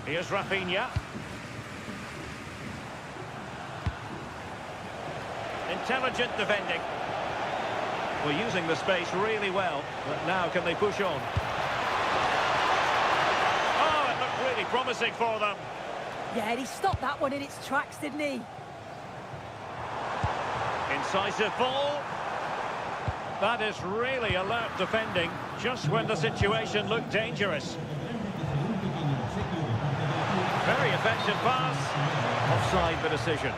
Here's Rafinha. Intelligent defending. Well, using the space really well, but now can they push on? Oh, it looked really promising for them. Yeah, he stopped that one in its tracks, didn't he? Incisive ball. That is really alert defending, just when the situation looked dangerous. Very effective pass. Offside the decision.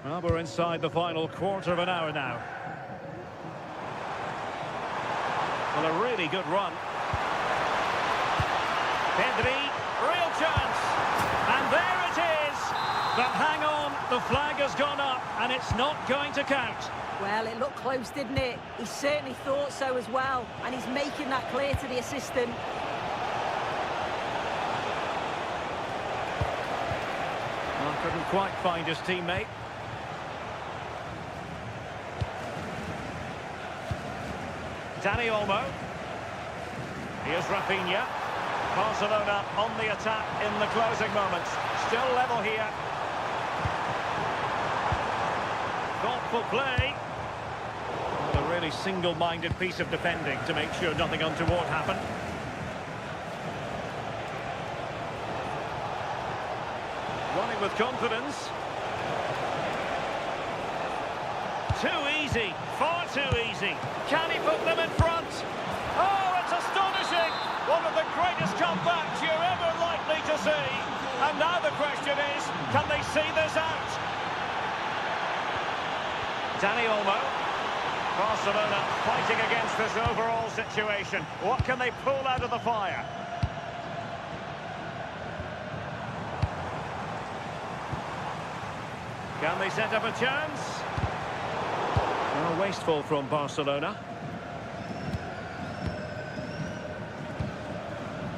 Well, we're inside the final quarter of an hour now. Well, a really good run. Pedri, real chance. And there it is. But hang on, the flag has gone up and it's not going to count. Well, it looked close, didn't it? He certainly thought so as well, and he's making that clear to the assistant. Well, couldn't quite find his teammate. Dani Olmo. Here's Rafinha. Barcelona on the attack in the closing moments. Still level here. Thoughtful play. Well, a really single-minded piece of defending to make sure nothing untoward happened. Running with confidence. Too easy, far too easy. Can he put them in front? Oh, it's astonishing! One of the greatest comebacks you're ever likely to see. And now the question is, can they see this out? Dani Olmo. Barcelona fighting against this overall situation. What can they pull out of the fire? Can they set up a chance? Oh, wasteful from Barcelona.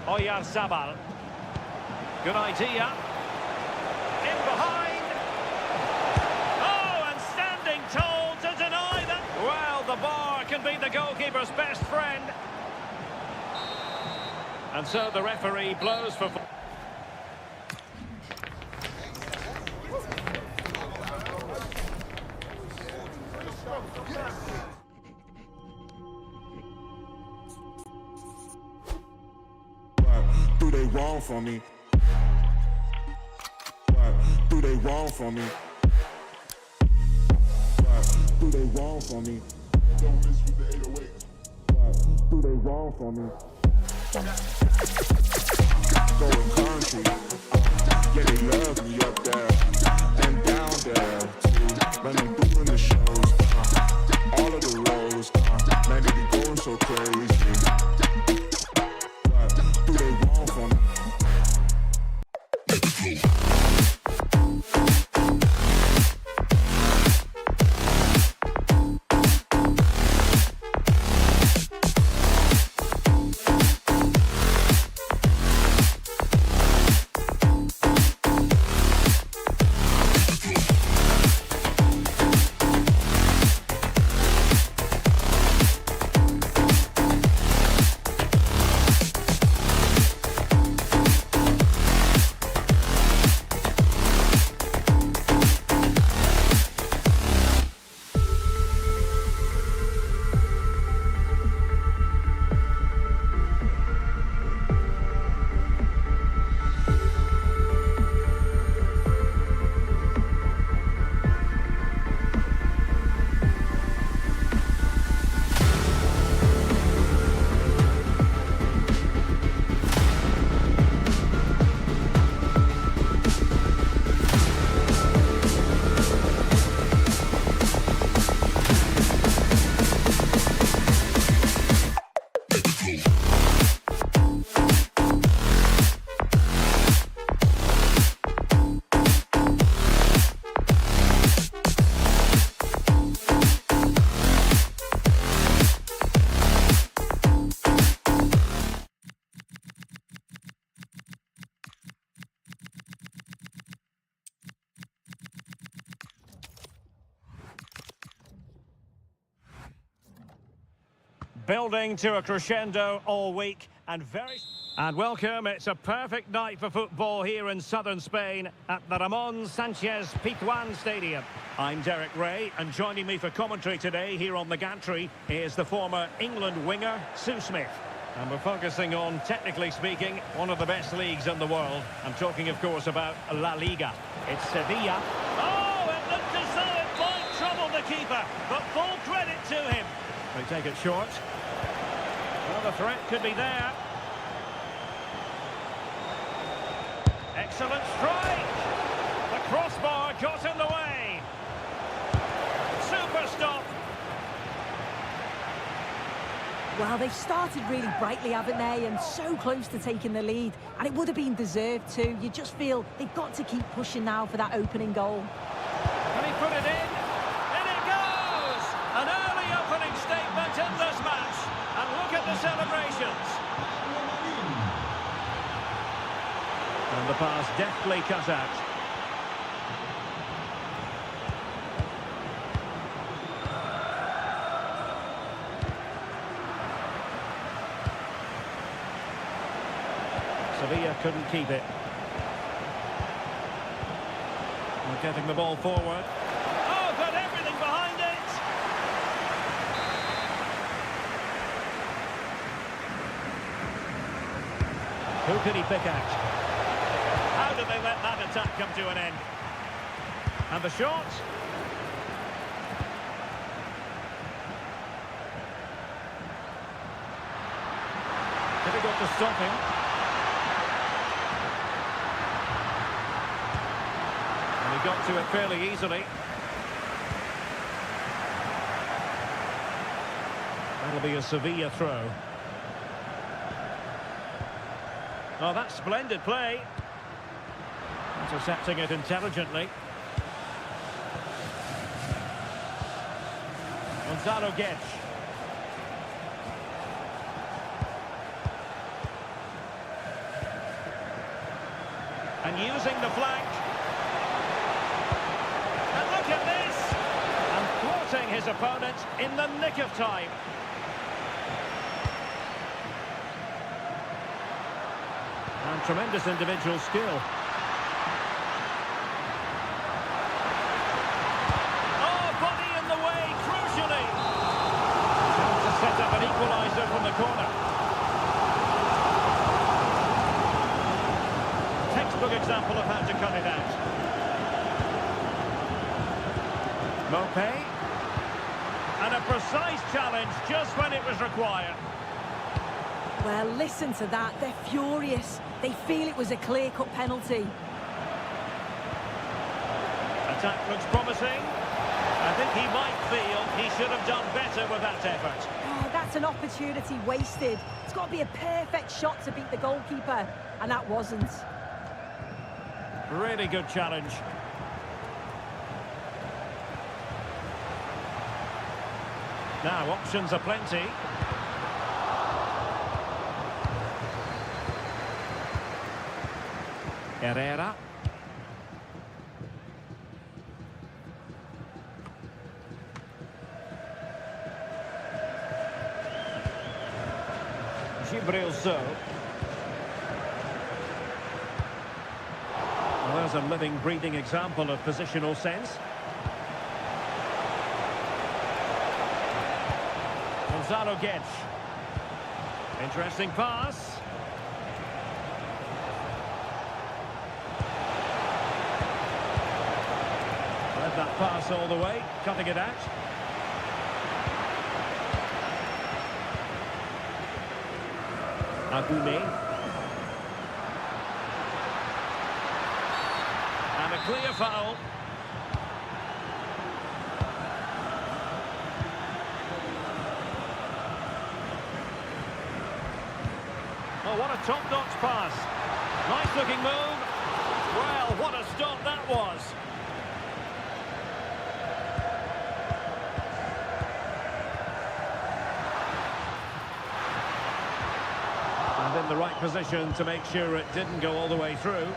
Oyarzabal. Good idea. In behind. Oh, and standing tall to deny that. Well, the bar can be the goalkeeper's best friend. And so the referee blows for... Do they wrong for me? What do they wrong for me? What do they wrong for me? Don't miss with the 808. What do they wrong for me? Going country, yeah, they love me up there and down there too. When I'm doing the shows, all of the roads, man, they be going so crazy. What do they wrong for me? Building to a crescendo all week and welcome. It's a perfect night for football here in southern Spain at the Ramon Sanchez Pizjuan Stadium. I'm Derek Ray, and joining me for commentary today here on the gantry is the former England winger Sue Smith. And we're focusing on, technically speaking, one of the best leagues in the world. I'm talking, of course, about La Liga. It's Sevilla. Oh, it looked as though it might trouble the keeper, but full credit to him. They take it short. Well, the threat could be there. Excellent strike. The crossbar got in the way. Super stop. Well, they've started really brightly, haven't they? And so close to taking the lead. And it would have been deserved too. You just feel they've got to keep pushing now for that opening goal. Can he put it in? In it goes! An early opening statement in this match. And look at the celebrations. And the pass deftly cut out. Sevilla couldn't keep it. We're getting the ball forward. Oh, got everything behind it! Who could he pick out? How did they let that attack come to an end? And the shot. Difficult to stop him. And he got to it fairly easily. That'll be a Sevilla throw. Oh, that's splendid play. Intercepting it intelligently. Gonzalo Guedes. And using the flank. And look at this! And thwarting his opponent in the nick of time. And tremendous individual skill. Oh, body in the way, crucially. Trying to set up an equaliser from the corner. Textbook example of how to cut it out. Mopé. And a precise challenge just when it was required. Well, listen to that. They're furious. They feel it was a clear-cut penalty. Attack looks promising. I think he might feel he should have done better with that effort. Oh, that's an opportunity wasted. It's got to be a perfect shot to beat the goalkeeper, and that wasn't. Really good challenge. Now, options are plenty. Herrera. Gibrilso. Well, there's a living, breathing example of positional sense. Gonzalo Guedes. Interesting pass. Led that pass all the way, cutting it out. Aguné. And a clear foul. Oh, what a top-notch pass. Nice-looking move. Well, what a stop that was. And in the right position to make sure it didn't go all the way through.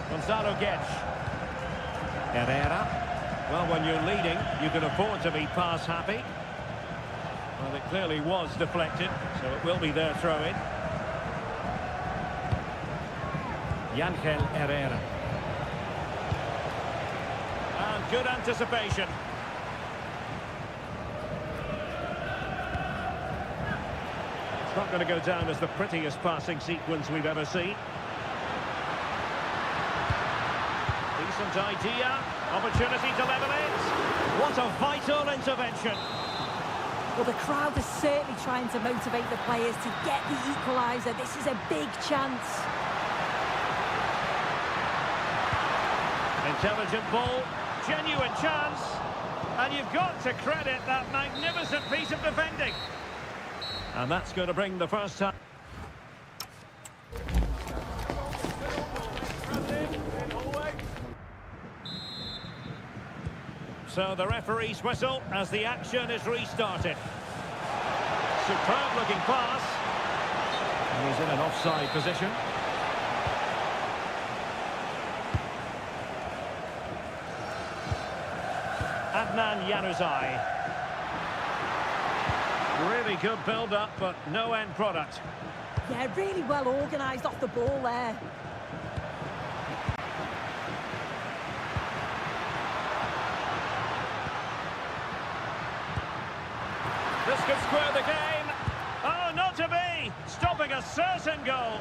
Gonzalo Guedes. Herrera. Well, when you're leading, you can afford to be pass happy. Well, it clearly was deflected, so it will be their throw-in. Ángel Herrera. And good anticipation. It's not going to go down as the prettiest passing sequence we've ever seen. Decent idea. Opportunity to level it. What a vital intervention. Well, the crowd is certainly trying to motivate the players to get the equaliser. This is a big chance. Intelligent ball, genuine chance. And you've got to credit that magnificent piece of defending. And that's going to bring the first time. So the referee's whistle as the action is restarted. Superb looking pass. And he's in an offside position. Adnan Januzaj. Really good build-up, but no end product. Yeah, really well organised off the ball there. This could square the game. Oh, not to be! Stopping a certain goal.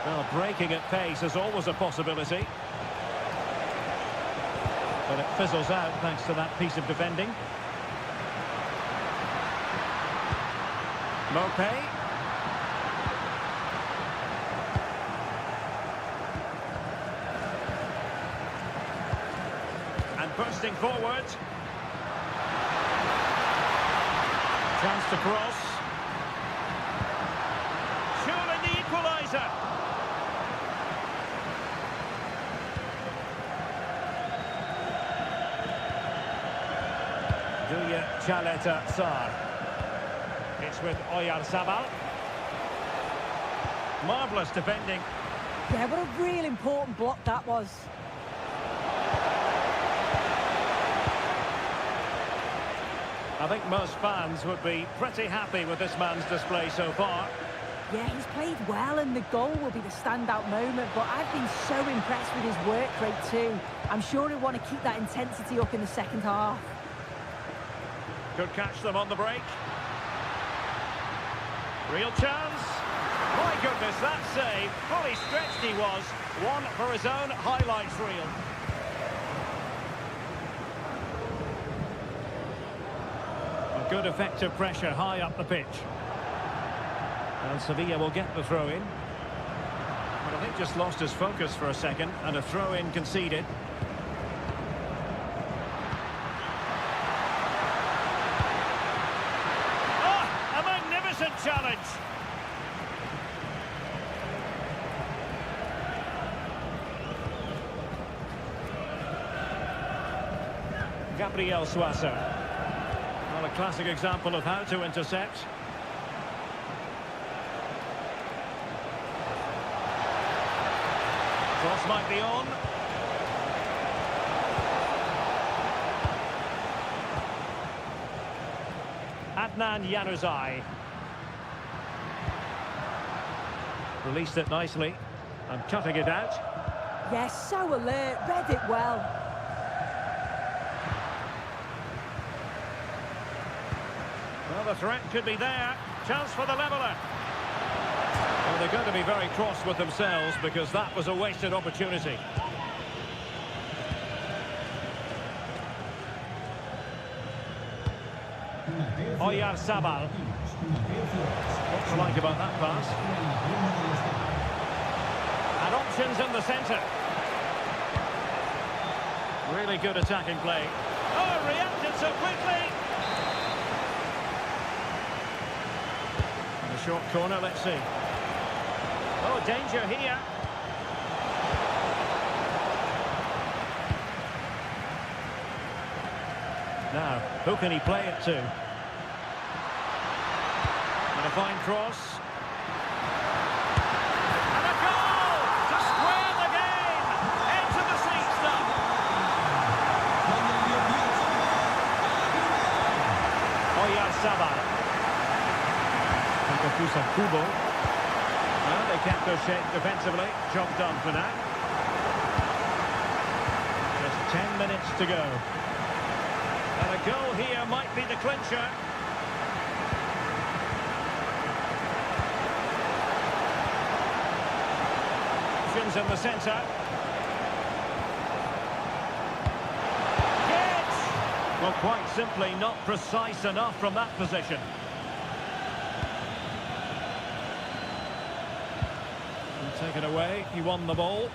Well, breaking at pace is always a possibility. But it fizzles out thanks to that piece of defending. Mopé. And bursting forward. Chance to cross. Surely the equaliser. djamik. It's with Oyarzabal. Marvellous defending. Yeah, what a real important block that was. I think most fans would be pretty happy with this man's display so far. Yeah, he's played well and the goal will be the standout moment, but I've been so impressed with his work rate too. I'm sure he'll want to keep that intensity up in the second half. Could catch them on the break. Real chance. My goodness, that save. Fully stretched he was. One for his own highlights reel. A good effective pressure high up the pitch. And Sevilla will get the throw in. But I think just lost his focus for a second and a throw in conceded. Oh, a magnificent challenge. Gabriel Suasa. Well, a classic example of how to intercept. Cross might be on. Adnan Januzaj. Released it nicely and cutting it out. Yes, so alert, read it well. Well, the threat could be there. Chance for the leveller. Well, they're going to be very cross with themselves because that was a wasted opportunity. Oyarzabal. What to like about that pass? And options in the centre. Really good attacking play. Oh, reacted so quickly. In the short corner, let's see. Oh, danger here. Now, who can he play it to? And a fine cross. And a goal to square the game. Into the seats now. Oyarzabal. Kubo. Well, they kept their shape defensively. Job done for now. Just 10 minutes to go. And a goal here might be the clincher. Options in the centre. Gets! Well, quite simply not precise enough from that position. Taken away, he won the ball.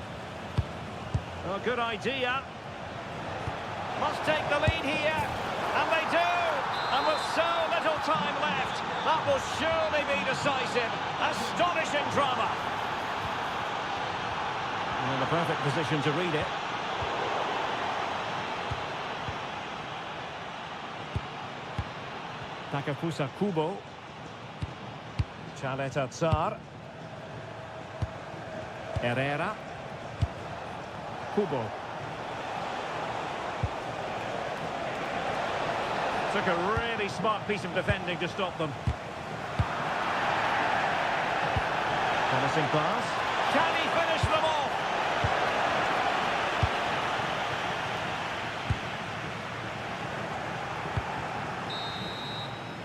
Oh, good idea. Must take the lead here. And they do. And with so little time left, that will surely be decisive. Astonishing drama. And in the perfect position to read it. Takafusa Kubo. Chaleta Tsar. Herrera. Kubo. Took a really smart piece of defending to stop them. Promising pass. Can he finish them off?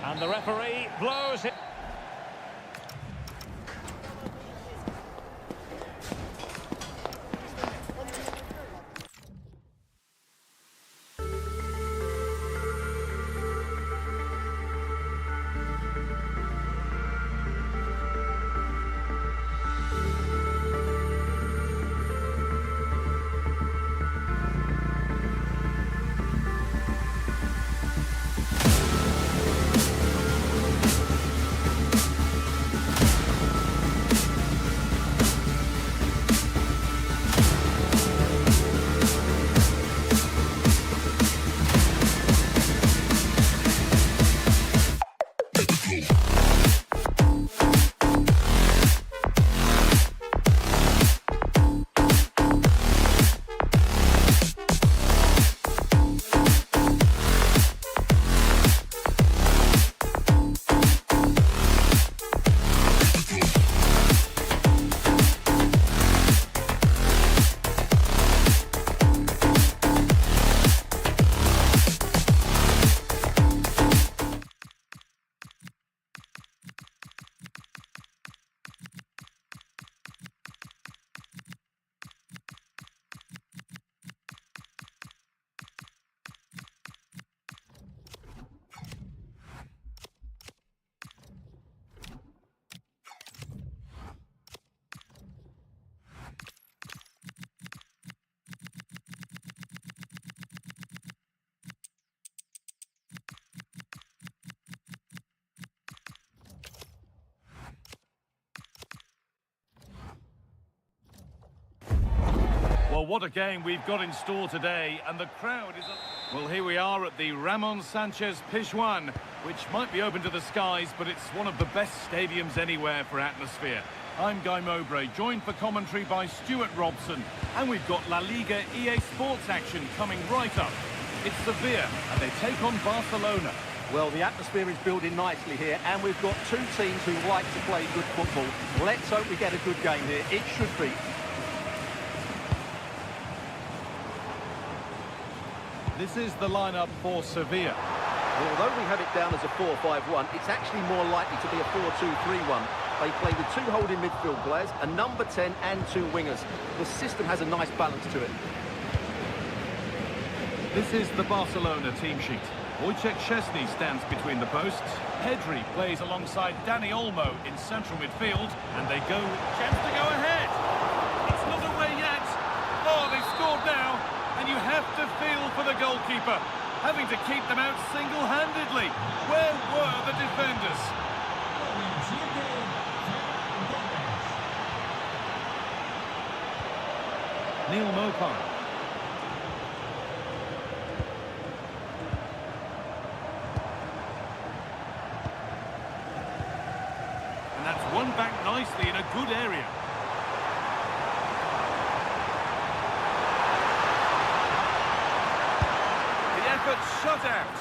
And the referee blows it. Well, what a game we've got in store today, and the crowd is... Well, here we are at the Ramon Sanchez Pizjuan, which might be open to the skies, but it's one of the best stadiums anywhere for atmosphere. I'm Guy Mowbray, joined for commentary by Stuart Robson, and we've got La Liga EA Sports action coming right up. It's Sevilla, and they take on Barcelona. Well, the atmosphere is building nicely here, and we've got two teams who like to play good football. Let's hope we get a good game here. It should be. This is the lineup for Sevilla. Well, although we have it down as a 4-5-1, it's actually more likely to be a 4-2-3-1. They play with two holding midfield players, a number 10 and two wingers. The system has a nice balance to it. This is the Barcelona team sheet. Wojciech Szczesny stands between the posts. Pedri plays alongside Dani Olmo in central midfield, and they go... Chance to go ahead! It's not away yet! Oh, they've scored now, and you have to feel for the goalkeeper, having to keep them out single-handedly. Where were the defenders? Neil Maupay. And that's won back nicely in a good area. The effort shut out.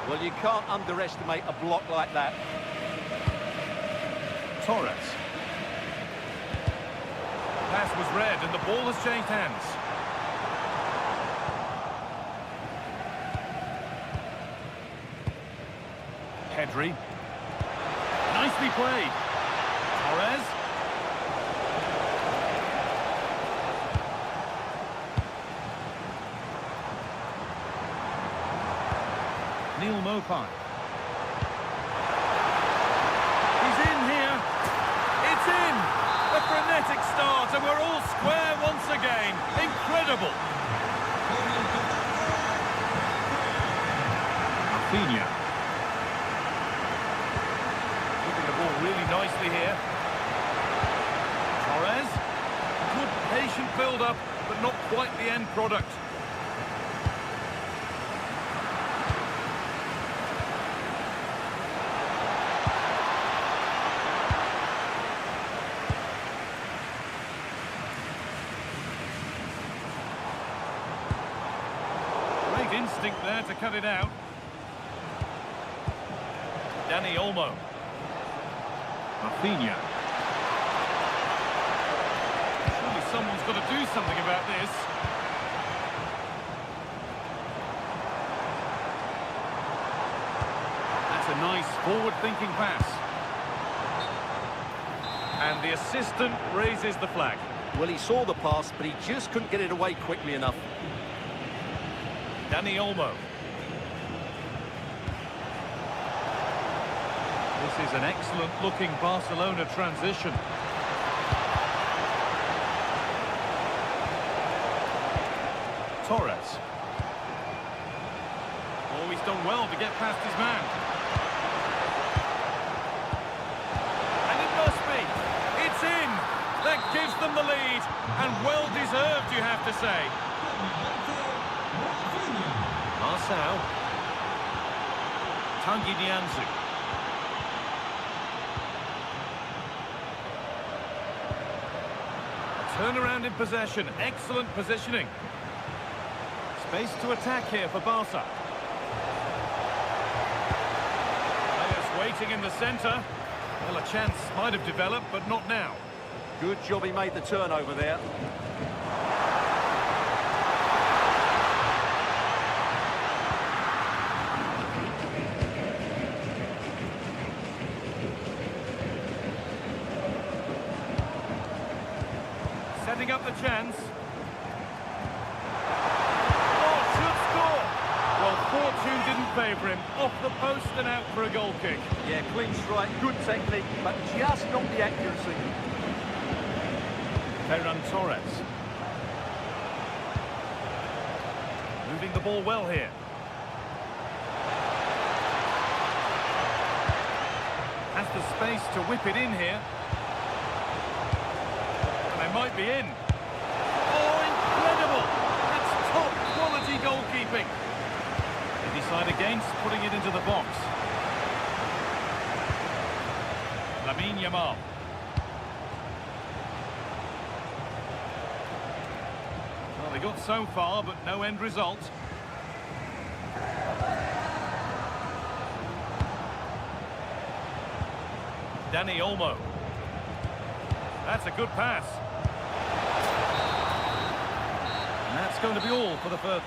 Well, you can't underestimate a block like that. Torres. Pass was read and the ball has changed hands. Pedri. Nicely played. Torres. Neil Maupay. He's in here. It's in. A frenetic start, and we're all square once again. Incredible. Rafinha. Moving the ball really nicely here. Torres. Good patient build-up, but not quite the end product. Instinct there to cut it out. Dani Olmo. Rafinha. Surely someone's got to do something about this. That's a nice forward-thinking pass. And the assistant raises the flag. Well, he saw the pass, but he just couldn't get it away quickly enough. Dani Olmo. This is an excellent-looking Barcelona transition. Torres. Oh, he's done well to get past his man. And it must be. It's in. That gives them the lead. And well-deserved, you have to say. Marcel. Tanguy Nianzou. Turnaround in possession. Excellent positioning. Space to attack here for Barca. Players waiting in the centre. Well, a chance might have developed, but not now. Good job he made the turnover there. Setting up the chance. Oh, should score! Well, fortune didn't favour him. Off the post and out for a goal kick. Yeah, clean strike, good technique, but just not the accuracy. Ferran Torres. Moving the ball well here. Has the space to whip it in here. And they might be in. Oh, incredible! goalkeeping. They decide against putting it into the box. Yamal. Well, they got so far, but no end result. Dani Olmo. That's a good pass. And that's going to be all for the first.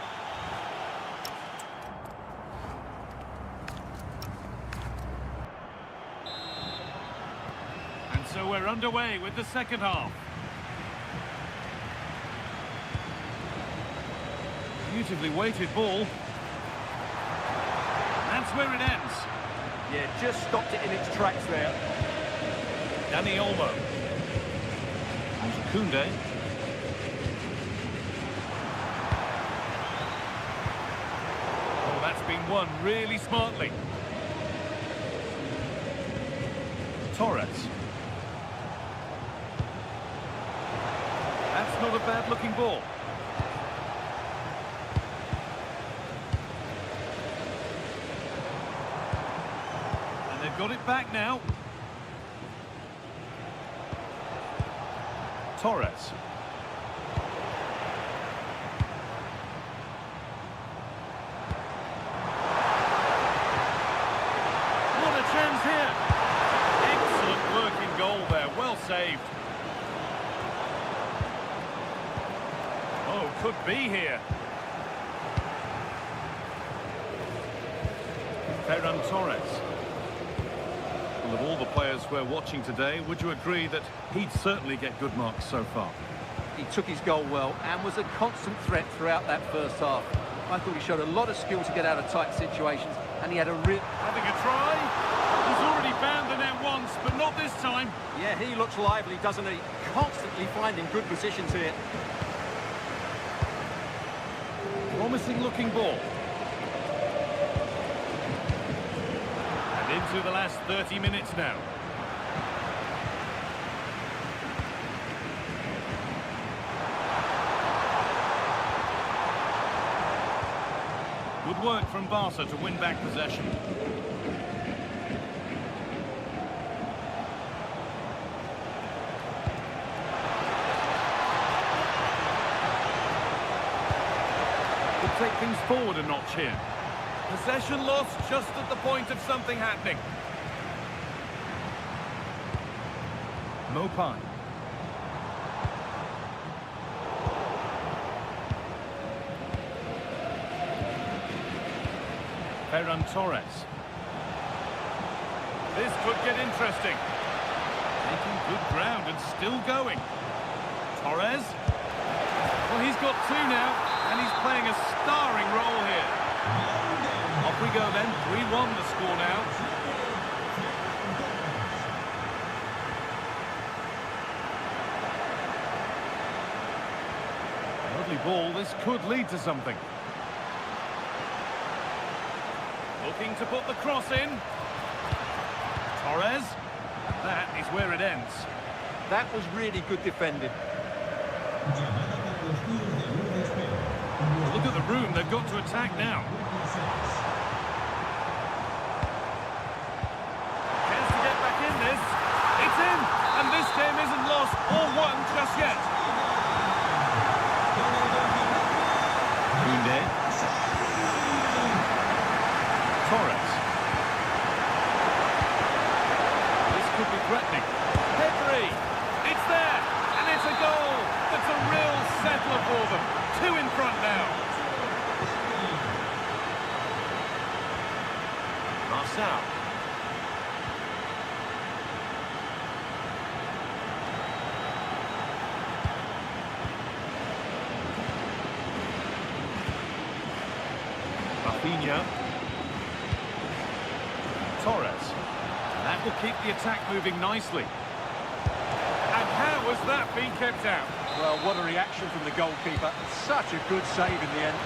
And so we're underway with the second half. Beautifully weighted ball. That's where it ends. Yeah, just stopped it in its tracks there. Dani Olmo. And Koundé. Oh, that's been won really smartly. Torres. That's not a bad-looking ball. And they've got it back now. Torres. What a chance here. Excellent working goal there. Well saved. Oh, could be here. Ferran Torres. Well, of all the players we're watching today, would you agree that he'd certainly get good marks so far? He took his goal well and was a constant threat throughout that first half. I thought he showed a lot of skill to get out of tight situations, and he had a real... Having a try. He's already found the net once, but not this time. Yeah, he looks lively, doesn't he? Constantly finding good positions here. Promising looking ball. And into the last 30 minutes now. Good work from Barca to win back possession. Take things forward a notch here. Possession lost just at the point of something happening. Mopai. Ferran Torres. This could get interesting. Taking good ground and still going. Torres. Well, he's got two now. And he's playing a starring role here. Off we go then, 3-1 the score now. Lovely ball, this could lead to something. Looking to put the cross in. Torres. That is where it ends. That was really good defending. Look at the room they've got to attack now. Chance to get back in this. It's in, and this game isn't lost or won just yet. Koundé. Torres. This could be threatening. Pedri. It's there, and it's a goal. That's a real settler for them. Two in front now. Marcel. Rafinha. Torres. That will keep the attack moving nicely. And how has that been kept out? Well, what a reaction from the goalkeeper. Such a good save in the end.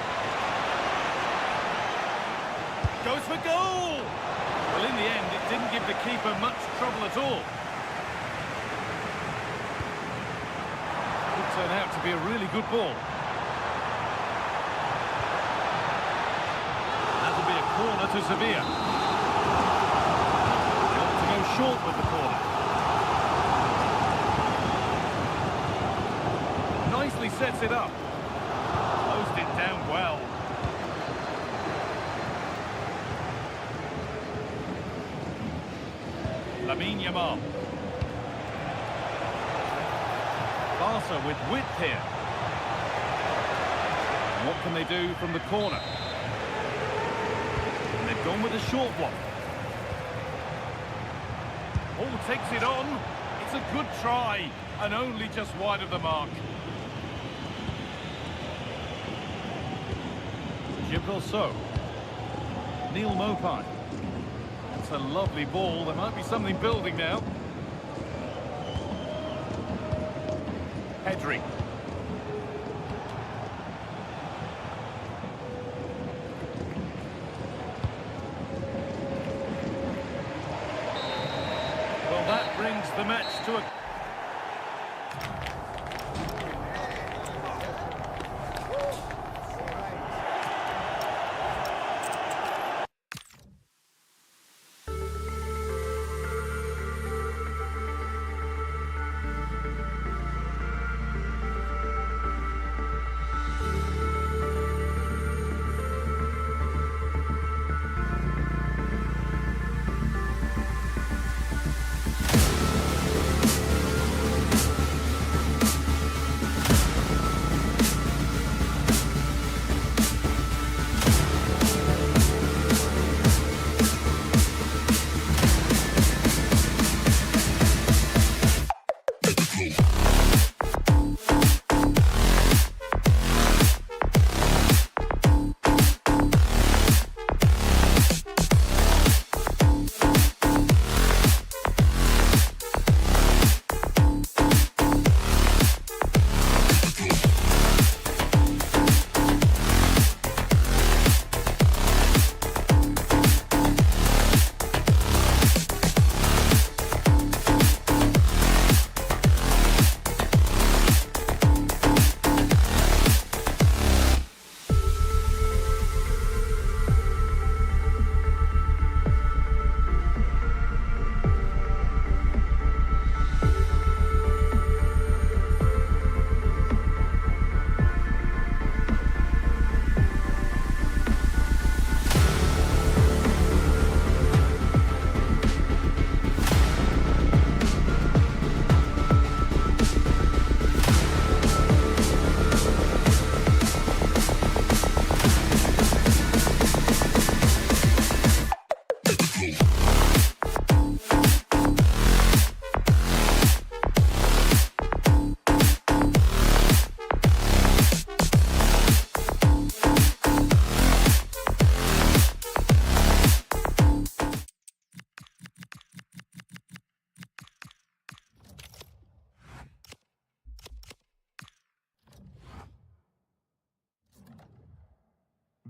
Goes for goal! Well, in the end, it didn't give the keeper much trouble at all. Could turn out to be a really good ball. corner to Sevilla. They ought to go short with the corner. Nicely sets it up. Closed it down well. Lamine Yamal. Barca with width here. And what can they do from the corner? And they've gone with a short one. Oh, takes it on. It's a good try, and only just wide of the mark. Gilberto. Neil Mopai. That's a lovely ball. There might be something building now. Pedri. Well, that brings the match to a...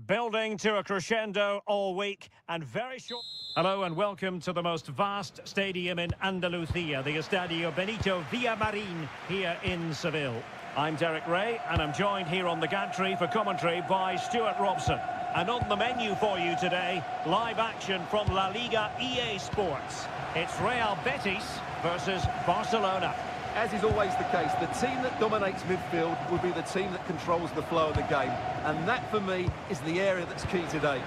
Building to a crescendo all week and very short... Hello and welcome to the most vast stadium in Andalusia, the Estadio Benito Villamarin here in Seville. I'm Derek Ray and I'm joined here on the gantry for commentary by Stuart Robson. And on the menu for you today, live action from La Liga EA Sports. It's Real Betis versus Barcelona. As is always the case, the team that dominates midfield will be the team that controls the flow of the game. And that, for me, is the area that's key today.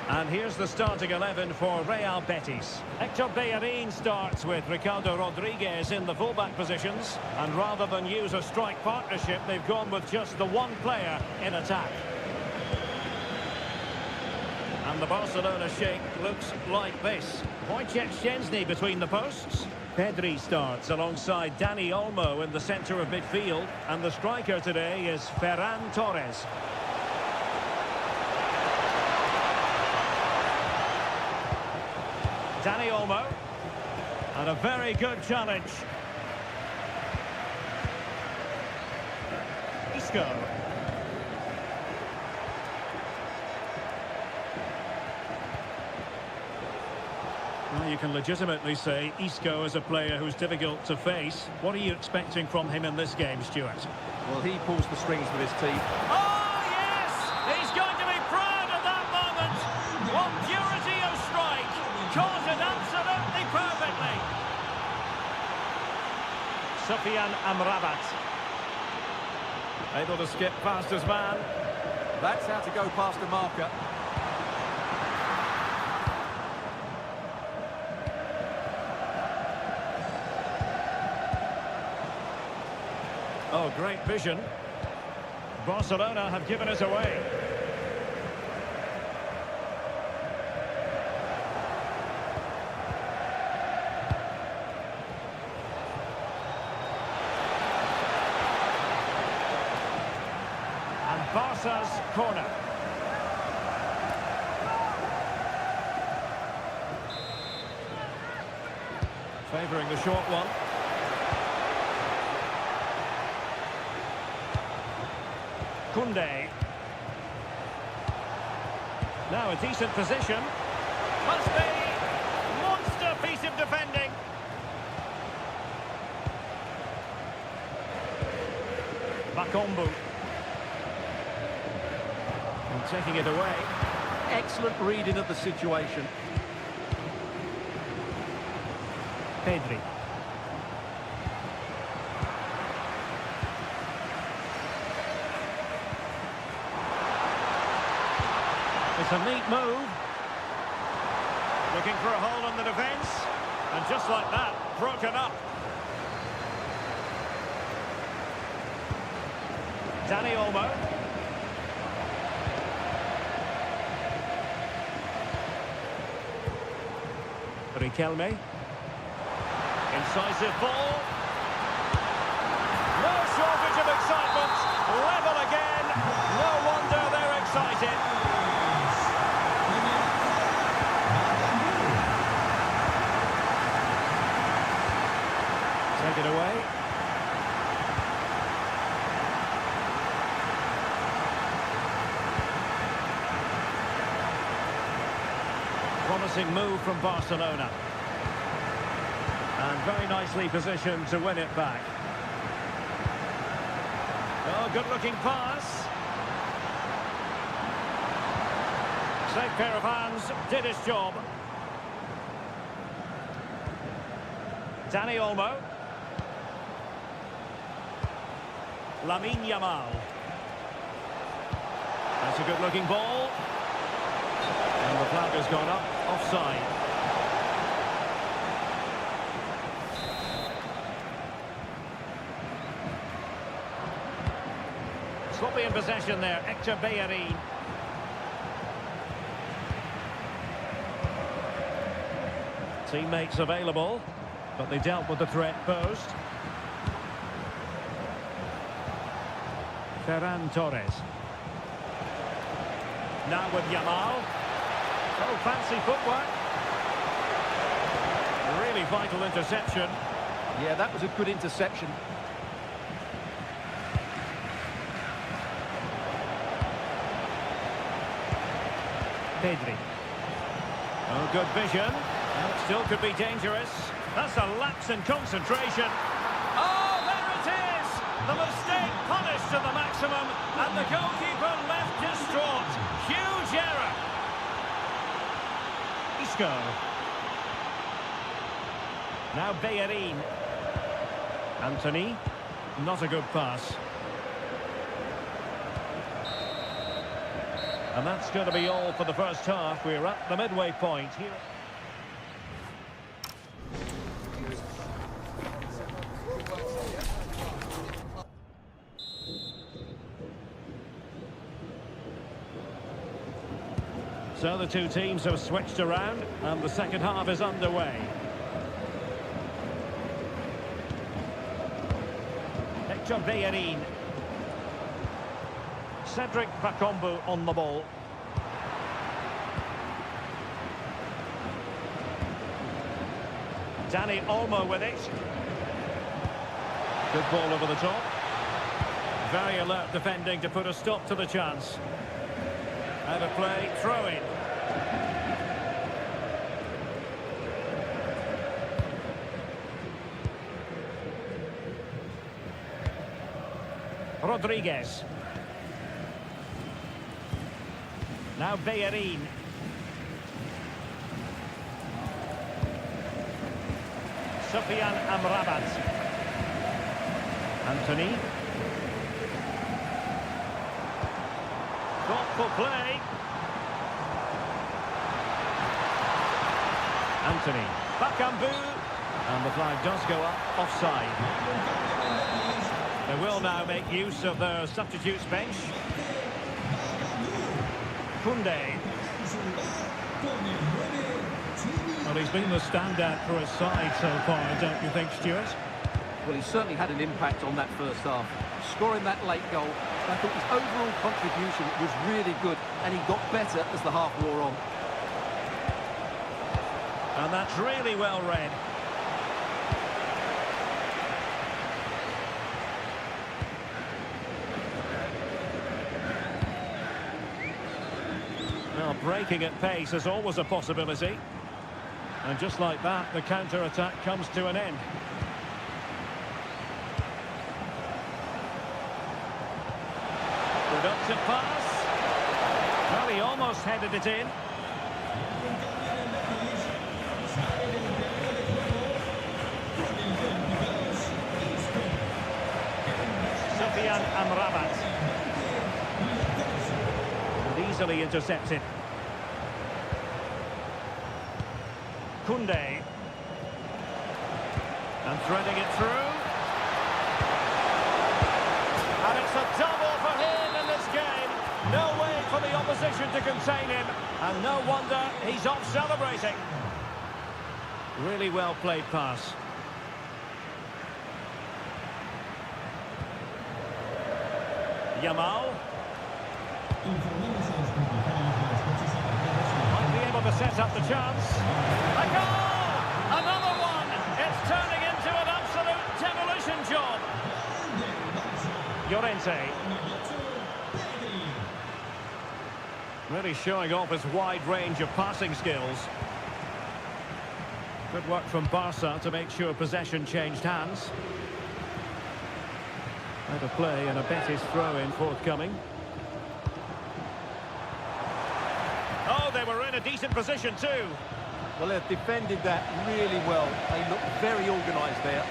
And here's the starting 11 for Real Betis. Hector Bellerin starts with Ricardo Rodriguez in the fullback positions. And rather than use a strike partnership, they've gone with just the one player in attack. And the Barcelona shape looks like this. Wojciech Szczęsny between the posts. Pedri starts alongside Dani Olmo in the centre of midfield. And the striker today is Ferran Torres. Dani Olmo. And a very good challenge. Isco. Well, you can legitimately say Isco is a player who's difficult to face. What are you expecting from him in this game, Stuart? Well, he pulls the strings for this team. Oh, yes! He's got Sufyan Amrabat. Able to skip past his man. That's how to go past the marker. Oh, great vision. Barcelona have given us away. And Barca's corner. Favouring the short one. Koundé. Now a decent position. Must be. Monster piece of defending. Bakombu. And taking it away. Excellent reading of the situation. Pedri. It's a neat move. Looking for a hole in the defence. And just like that, broken up. Dani Olmo. Riquelme. Incisive ball. No shortage of excitement. Level again. No wonder they're excited. Take it away. Promising move from Barcelona. And very nicely positioned to win it back. Oh, good-looking pass. Safe pair of hands, did his job. Dani Olmo. Lamine Yamal. That's a good-looking ball. And the flag has gone up, offside. Sloppy in possession there, Hector Bellerin. Teammates available, but they dealt with the threat posed. Ferran Torres. Now with Yamal. Oh, fancy footwork. Really vital interception. Yeah, that was a good interception. Pedri. Oh, good vision. Still could be dangerous. That's a lapse in concentration. Oh, there it is! The mistake punished to the maximum, and the goalkeeper left distraught. Huge error. Isco. Now Bellerin. Anthony. Not a good pass. And that's going to be all for the first half. We're at the midway point here. So the two teams have switched around and the second half is underway. Hector Bellerin. Cedric Bakombu on the ball. Dani Olmo with it. Good ball over the top. Very alert defending to put a stop to the chance. Out of play, throw in. Rodriguez. Now Bellerin. Sufyan Amrabat. Anthony. Thoughtful play. Anthony. Bakambu. And the flag does go up, offside. They will now make use of their substitutes bench. Koundé. Well, he's been the standout for his side so far, don't you think, Stuart? Well, he certainly had an impact on that first half. Scoring that late goal, I thought his overall contribution was really good, and he got better as the half wore on. And that's really well read. Well, breaking at pace is always a possibility. And just like that, the counter-attack comes to an end. Productive pass. Well, he almost headed it in. Sofian Amrabat. And easily intercepted. Koundé. And threading it through. And it's a double for him in this game. No way for the opposition to contain him. And no wonder he's off celebrating. Really well played pass. Yamal. Might be able to set up the chance. A goal! Another one! It's turning into an absolute demolition job. Llorente. Really showing off his wide range of passing skills. Good work from Barca to make sure possession changed hands. Out of play and a Betis throw-in forthcoming. Oh, they were in a decent position too. Well, they've defended that really well. They look very organised there.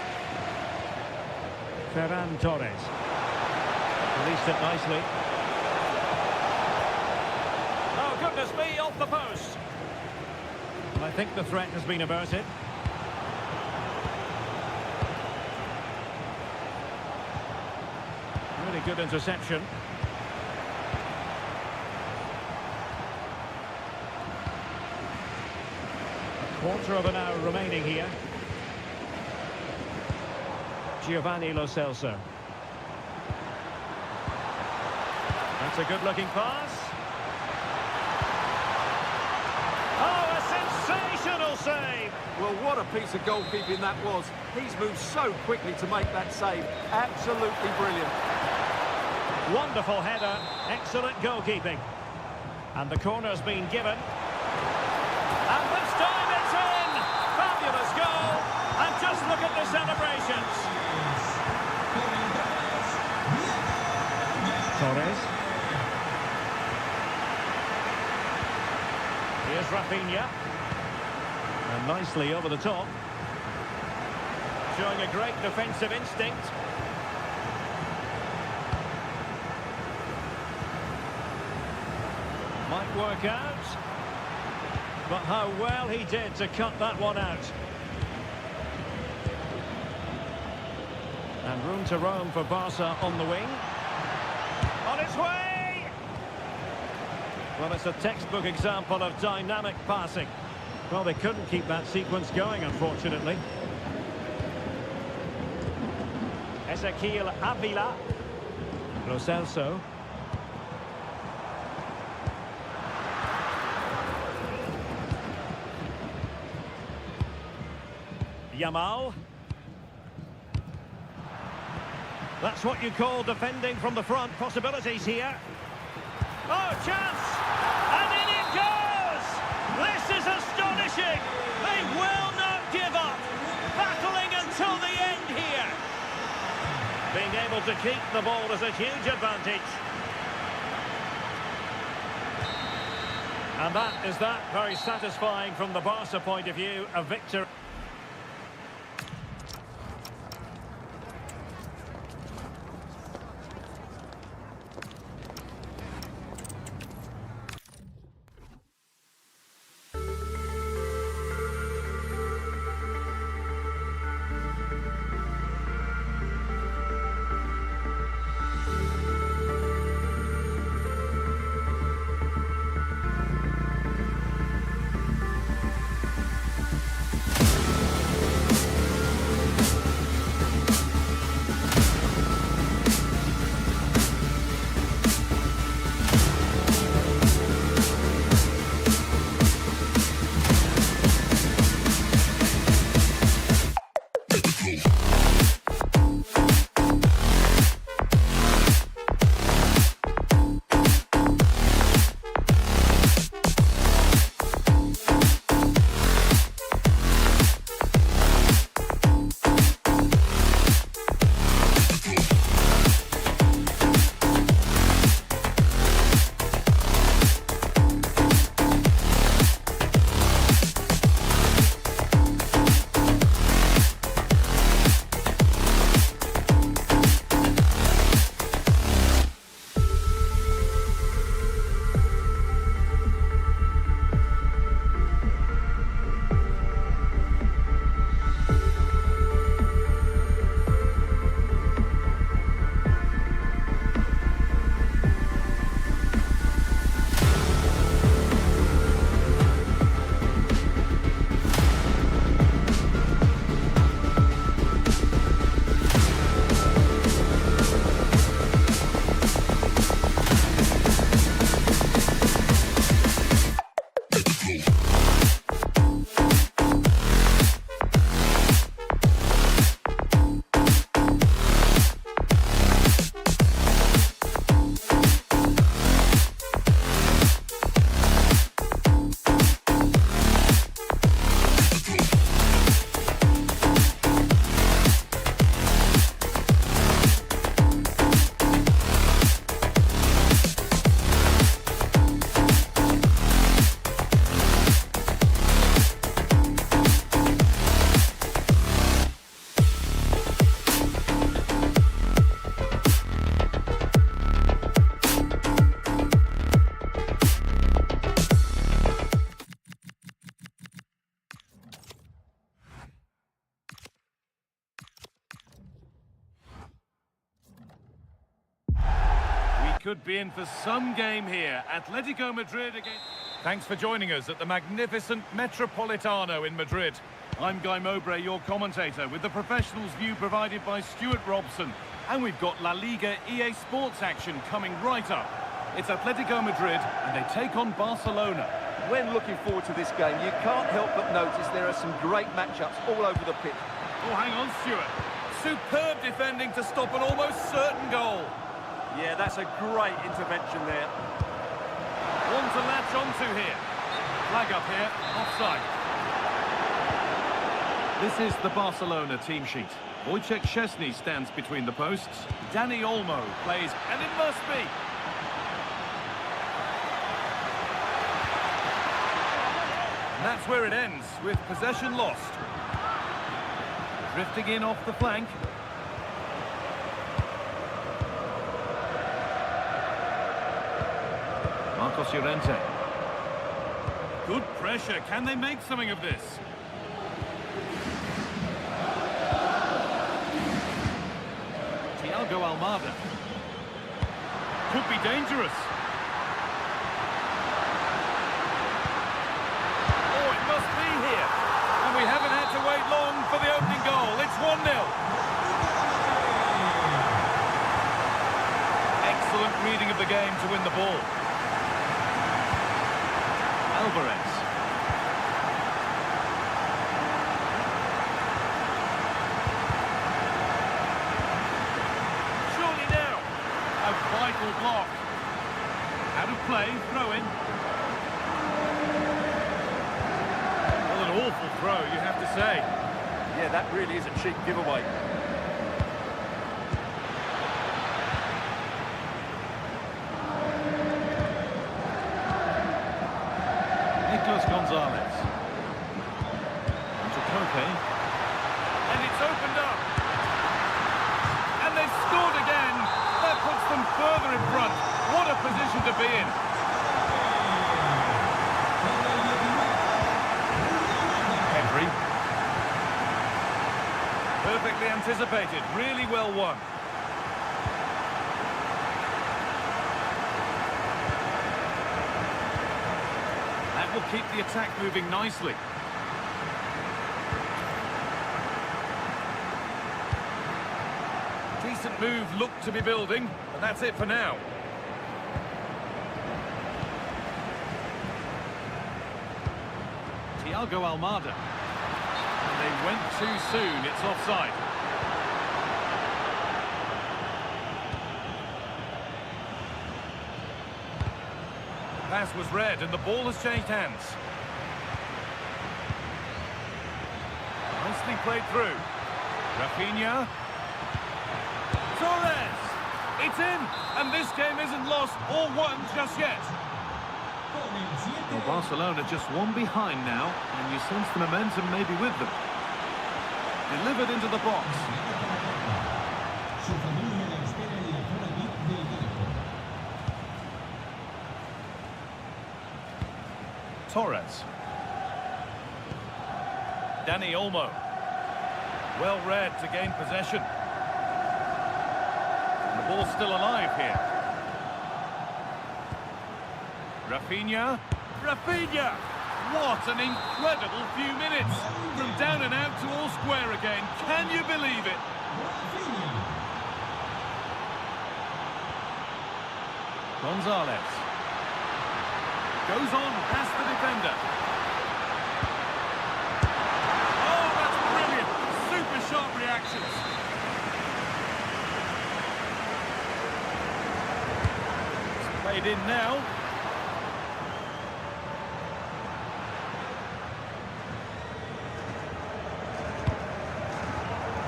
Ferran Torres. Released it nicely. Oh, goodness me, off the post. I think the threat has been averted. Really good interception. Quarter of an hour remaining here. Giovanni Lo Celso. That's a good-looking pass. Oh, a sensational save! Well, what a piece of goalkeeping that was. He's moved so quickly to make that save. Absolutely brilliant. Wonderful header, excellent goalkeeping. And the corner's been given. And this time it's in! Fabulous goal! And just look at the celebrations. Torres. Here's Rafinha. And nicely over the top. Showing a great defensive instinct. Might work out. But how well he did to cut that one out. And room to roam for Barca on the wing. On its way! Well, it's a textbook example of dynamic passing. Well, they couldn't keep that sequence going, unfortunately. Ezequiel Avila. Lo Celso. Yamal. That's what you call defending from the front. Possibilities here. Oh, chance! And in it goes! This is astonishing! They will not give up! Battling until the end here! Being able to keep the ball is a huge advantage. And that is that. Very satisfying from the Barca point of view. A victory. Could be in for some game here. Atletico Madrid again. Thanks for joining us at the magnificent Metropolitano in Madrid. I'm Guy Mowbray, your commentator, with the professionals' view provided by Stuart Robson. And we've got La Liga EA Sports action coming right up. It's Atletico Madrid, and they take on Barcelona. When looking forward to this game, you can't help but notice there are some great matchups all over the pitch. Oh, hang on, Stuart. Superb defending to stop an almost certain goal. Yeah, that's a great intervention there. One to latch onto here. Flag up here, offside. This is the Barcelona team sheet. Wojciech Szczesny stands between the posts. Dani Olmo plays, and it must be. And that's where it ends, with possession lost. Drifting in off the flank. Marcos Llorente. Good pressure. Can they make something of this? Thiago Almada. Could be dangerous. Oh, it must be here. And we haven't had to wait long for the opening goal. It's 1-0. Excellent reading of the game to win the ball. Alvarez. Surely now. A vital block. Out of play, throw in. Well, an awful throw, you have to say. Yeah, that really is a cheap giveaway. Gonzalez. Onto Koke. And it's opened up. And they've scored again. That puts them further in front. What a position to be in. Henry. Perfectly anticipated. Really well won. Will keep the attack moving nicely. Decent move looked to be building, but that's it for now. Thiago Almada. And they went too soon, it's offside. Pass was read and the ball has changed hands. Nicely played through. Rafinha. Torres. It's in, and this game isn't lost or won just yet. Well, Barcelona just one behind now, and you sense the momentum may be with them. Delivered into the box. Torres. Dani Olmo. Well read to gain possession. And the ball's still alive here. Rafinha. Rafinha! What an incredible few minutes. From down and out to all square again. Can you believe it? Gonzalez. Goes on past the defender. Oh, that's brilliant. Super sharp reactions. It's played in now.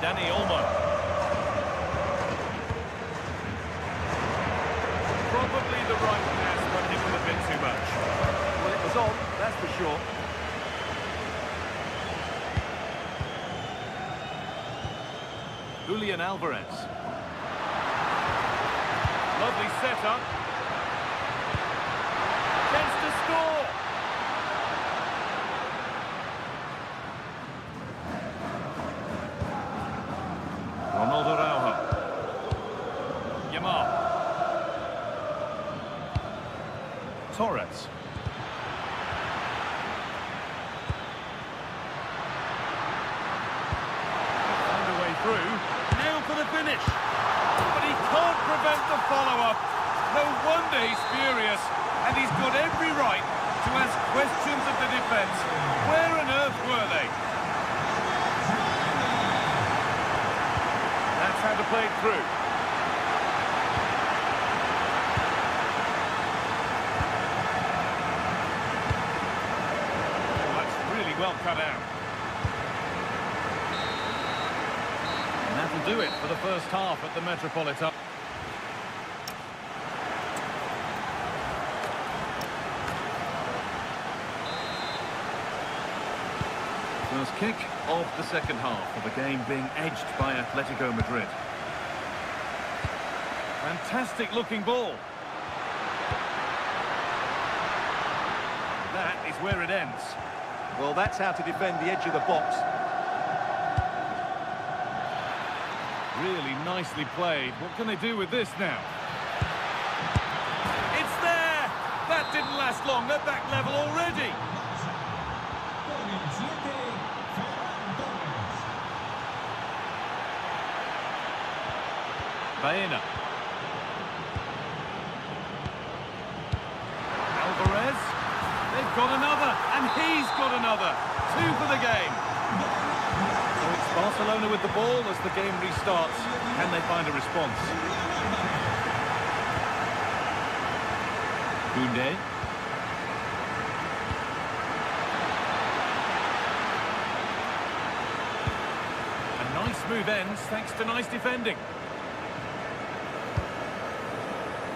Dani Olmo. Probably the right pass, but hit with a bit too much. Well, it was on, that's for sure. Julian Alvarez. Lovely setup. Chance to score. Ronaldo Araujo. Yamal. Torres. Found a way through. Now for the finish. But he can't prevent the follow-up. No wonder he's furious. And he's got every right to ask questions of the defence. Where on earth were they? That's how to play it through. Well cut out. And that'll do it for the first half at the Metropolitan. First kick of the second half of the game being edged by Atletico Madrid. Fantastic looking ball. That is where it ends. Well, that's how to defend the edge of the box. Really nicely played. What can they do with this now? It's there! That didn't last long. They're back level already. Baena. Alvarez. They've got another, and he's got another. 2 for the game. So it's Barcelona with the ball as the game restarts. Can they find a response? Koundé. A nice move ends thanks to nice defending.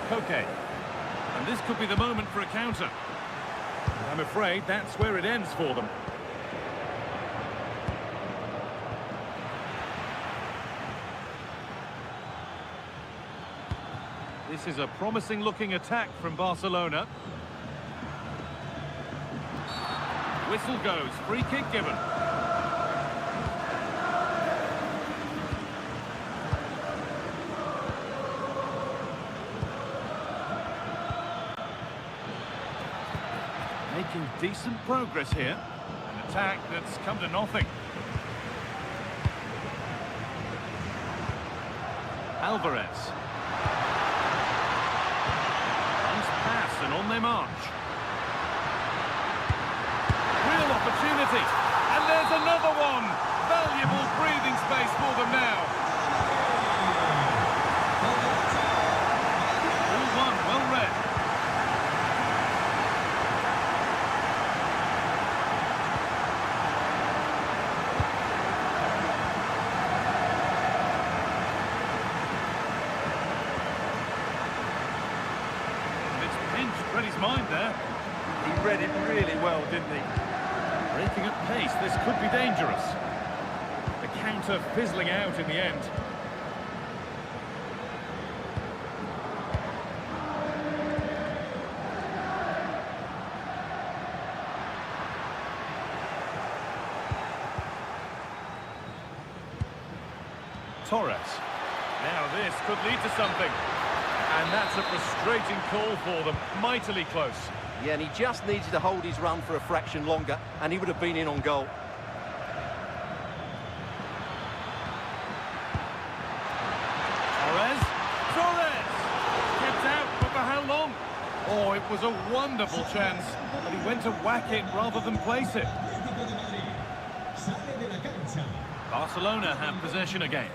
Koke. And this could be the moment for a counter. I'm afraid that's where it ends for them. This is a promising-looking attack from Barcelona. Whistle goes, free kick given. Making decent progress here. An attack that's come to nothing. Alvarez. Nice pass and on they march. Real opportunity. And there's another one. Valuable breathing space for them now. 4-1, well read. Read his mind there. He read it really well, didn't he? Breaking at pace, this could be dangerous. The counter fizzling out in the end. Torres. Now this could lead to something. And that's a frustrating call for them. Mightily close. Yeah, and he just needed to hold his run for a fraction longer, and he would have been in on goal. Torres. Torres! Kept out, but for how long? Oh, it was a wonderful chance. But he went to whack it rather than place it. Barcelona have possession again.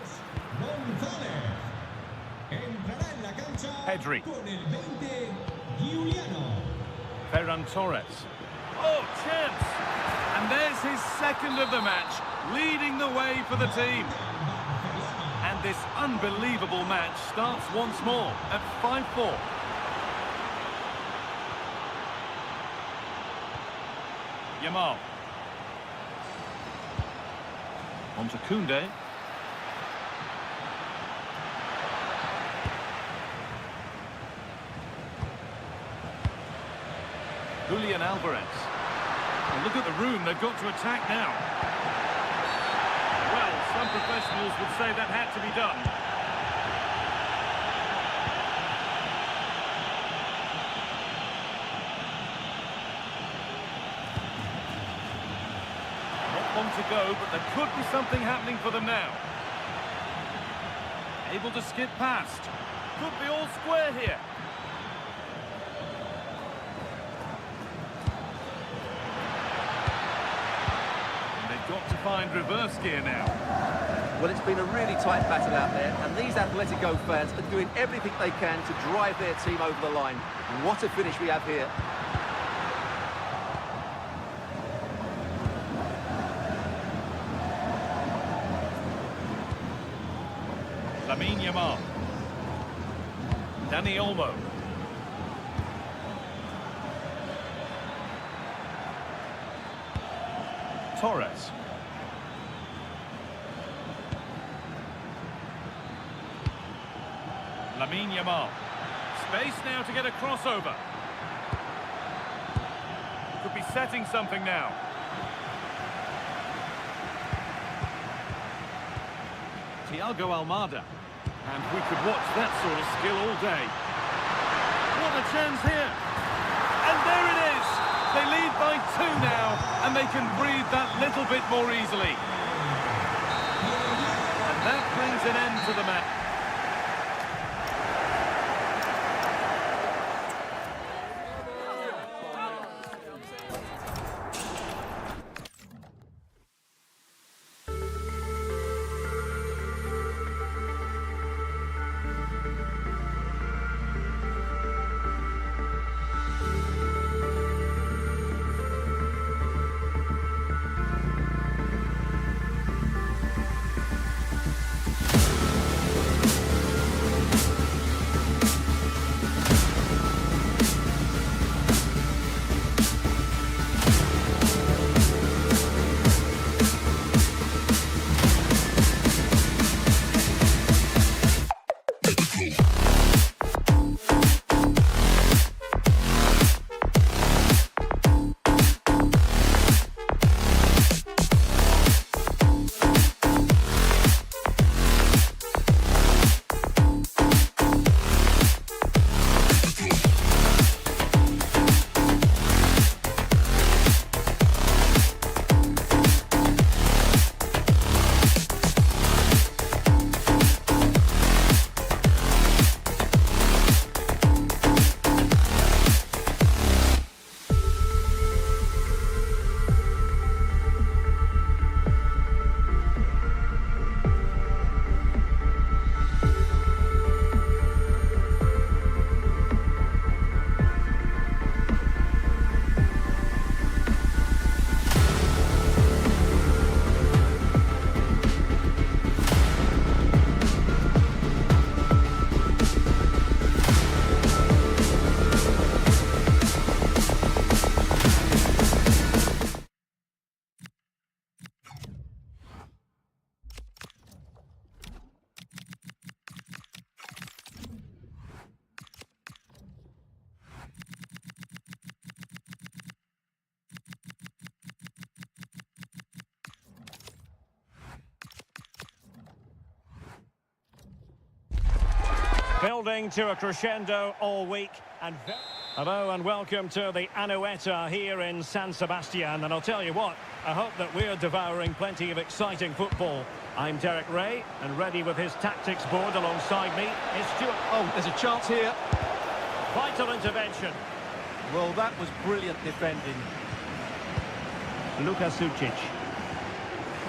Pedri. Ferran Torres. Oh, chance! And there's his second of the match, leading the way for the team. And this unbelievable match starts once more at 5-4. Yamal. On to Koundé. Julian Alvarez. And look at the room they've got to attack now. Well, some professionals would say that had to be done. on to go, but there could be something happening for them now. Able to skip past. Could be all square here. And they've got to find reverse gear now. Well, it's been a really tight battle out there, and these Atletico fans are doing everything they can to drive their team over the line. What a finish we have here. Yamal. Dani Olmo. Torres. Lamine Yamal. Space now to get a crossover. Could be setting something now. Thiago Almada. And we could watch that sort of skill all day. What a chance here. And there it is. They lead by 2 now, and they can breathe that little bit more easily. And that brings an end to the match. Building to a crescendo all week. Hello and welcome to the Anoeta here in San Sebastian. And I'll tell you what, I hope that we're devouring plenty of exciting football. I'm Derek Ray, and ready with his tactics board alongside me is Stuart. Oh, there's a chance here. Vital intervention. Well, that was brilliant defending. Luka Sucic.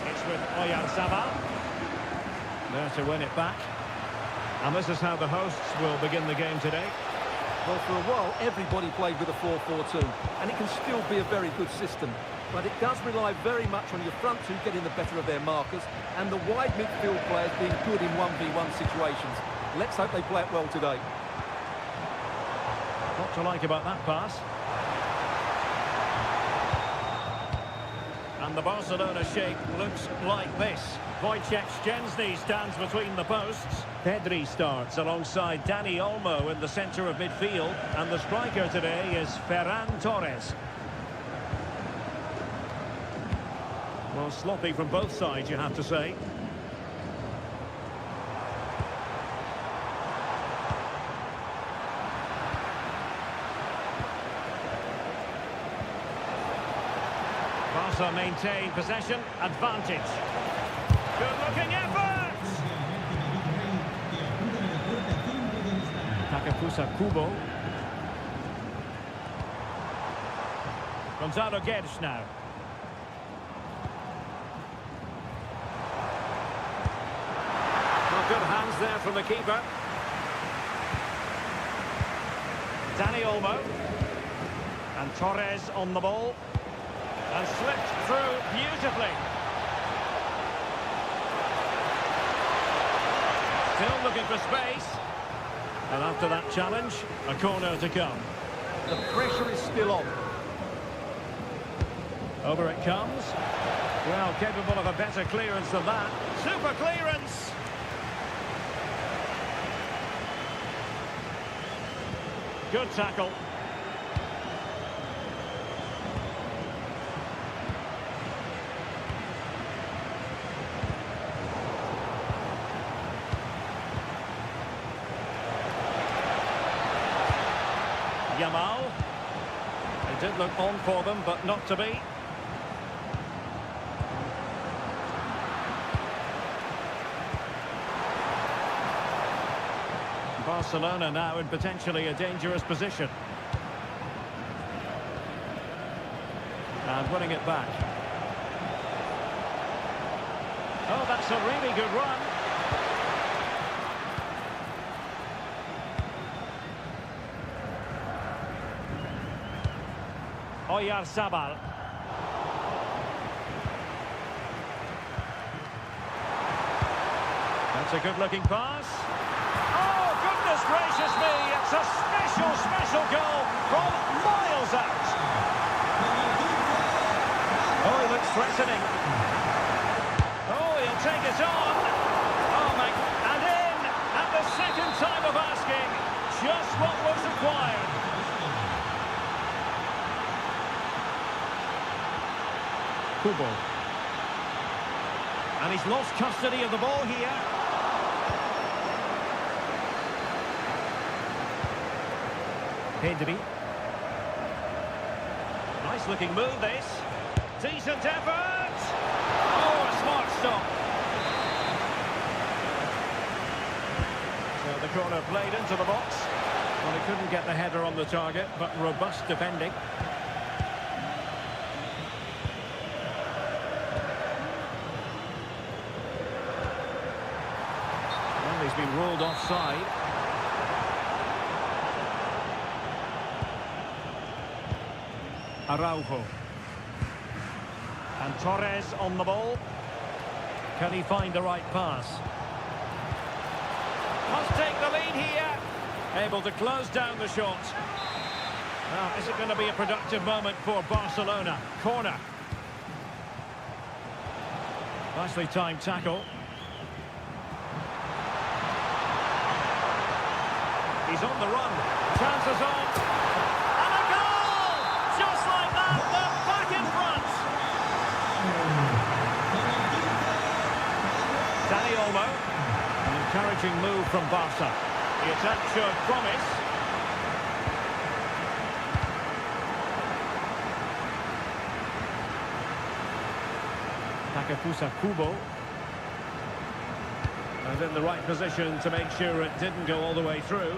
It's with Oyarzabal. There to win it back. And this is how the hosts will begin the game today. Well, for a while, everybody played with a 4-4-2, and it can still be a very good system. But it does rely very much on your front two getting the better of their markers, and the wide midfield players being good in 1v1 situations. Let's hope they play it well today. What to like about that pass? And the Barcelona shape looks like this. Wojciech Szczęsny stands between the posts. Pedri starts alongside Dani Olmo in the centre of midfield. And the striker today is Ferran Torres. Well, sloppy from both sides, you have to say. Barca maintain possession, advantage. Good-looking effort! Takefusa Kubo. Gonzalo Guedes now. Well, good hands there from the keeper. Dani Olmo. And Torres on the ball. And slipped through beautifully. Still looking for space. And after that challenge, a corner to come. The pressure is still on. Over it comes. Well, capable of a better clearance than that. Super clearance! Good tackle. Yamal. It did look on for them, but not to be. Barcelona now in potentially a dangerous position. And winning it back. Oh, that's a really good run. Oyarzabal. That's a good-looking pass. Oh, goodness gracious me! It's a special goal from miles out. Oh, he looks threatening. Oh, he'll take it on. Oh, my... And in at the second time of asking. Just what was required. Kubo. And he's lost custody of the ball here. Pedri. Nice looking move this. Decent effort. Oh, a smart stop. So the corner played into the box. Well, he couldn't get the header on the target, but robust defending. Well, he's been ruled offside. Araujo. And Torres on the ball. Can he find the right pass? Must take the lead here. Able to close down the shot. Now, is it going to be a productive moment for Barcelona? Corner. Nicely timed tackle. He's on the run. Chances on. And a goal! Just like that, they're back in front. Dani Olmo. An encouraging move from Barca. The attack showed promise. Takefusa Kubo. And in the right position to make sure it didn't go all the way through.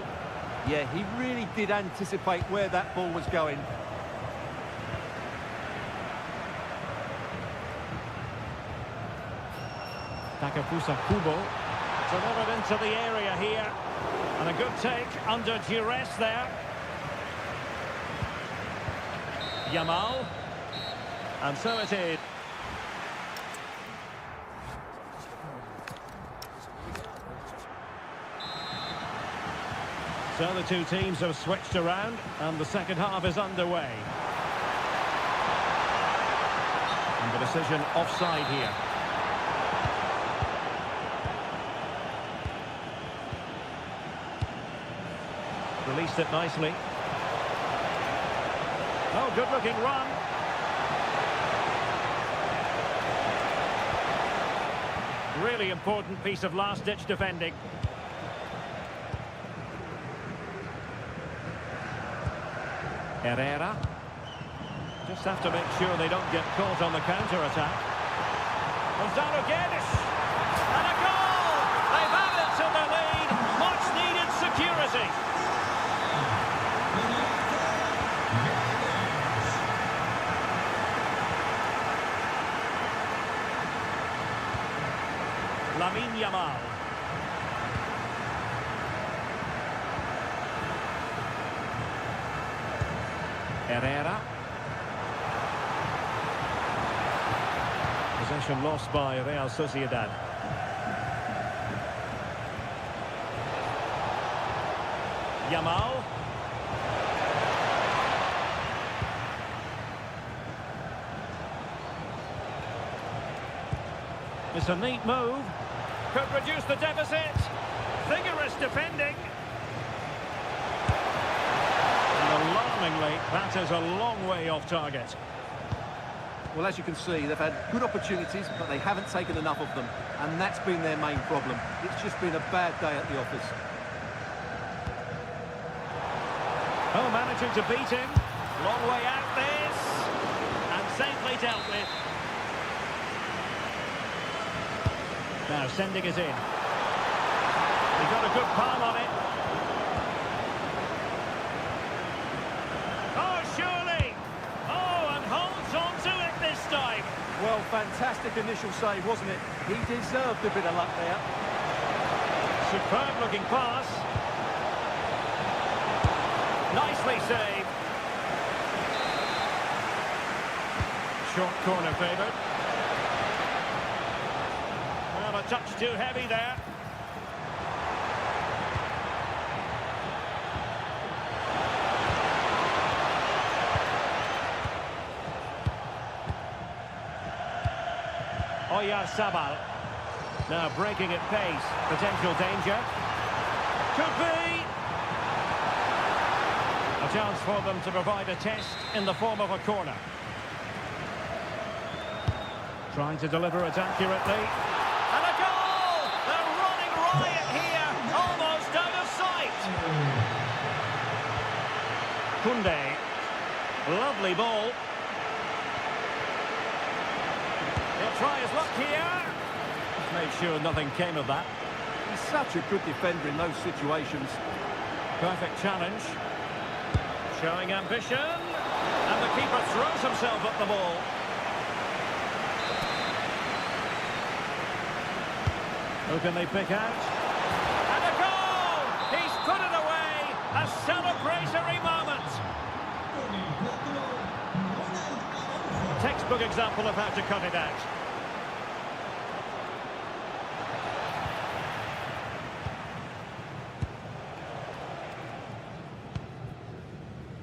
Yeah, he really did anticipate where that ball was going. Takefusa Kubo. Delivered into the area here. And a good take under duress there. Yamal. And so it is. So the two teams have switched around and the second half is underway. And the decision offside here. Released it nicely. Oh, good looking run. Really important piece of last-ditch defending. Herrera. Just have to make sure they don't get caught on the counter-attack. Gonzalo Guedes! And a goal! They've added to the lead. Much-needed security. Lamine Yamal. Herrera. Possession lost by Real Sociedad. Yamal. It's a neat move. Could reduce the deficit. Vigorous defending. And alarmingly, that is a long way off target. Well, as you can see, they've had good opportunities, but they haven't taken enough of them. And that's been their main problem. It's just been a bad day at the office. Oh, managing to beat him. Long way out this. And safely dealt with. Now sending it in. He got a good palm on it. Oh, surely! Oh, and holds on to it this time. Well, fantastic initial save, wasn't it? He deserved a bit of luck there. Superb looking pass. Nicely saved. Short corner favoured. Well, a touch too heavy there. Oyarzabal. Now breaking at pace. Potential danger. Could be. A chance for them to provide a test in the form of a corner. Trying to deliver it accurately. And a goal! They're running riot here. Almost out of sight. Koundé. Lovely ball. He'll try his luck here. Just made sure nothing came of that. He's such a good defender in those situations. Perfect challenge. Showing ambition. And the keeper throws himself at the ball. Who can they pick out? And a goal! He's put it away! A celebratory moment! Textbook example of how to cut it out.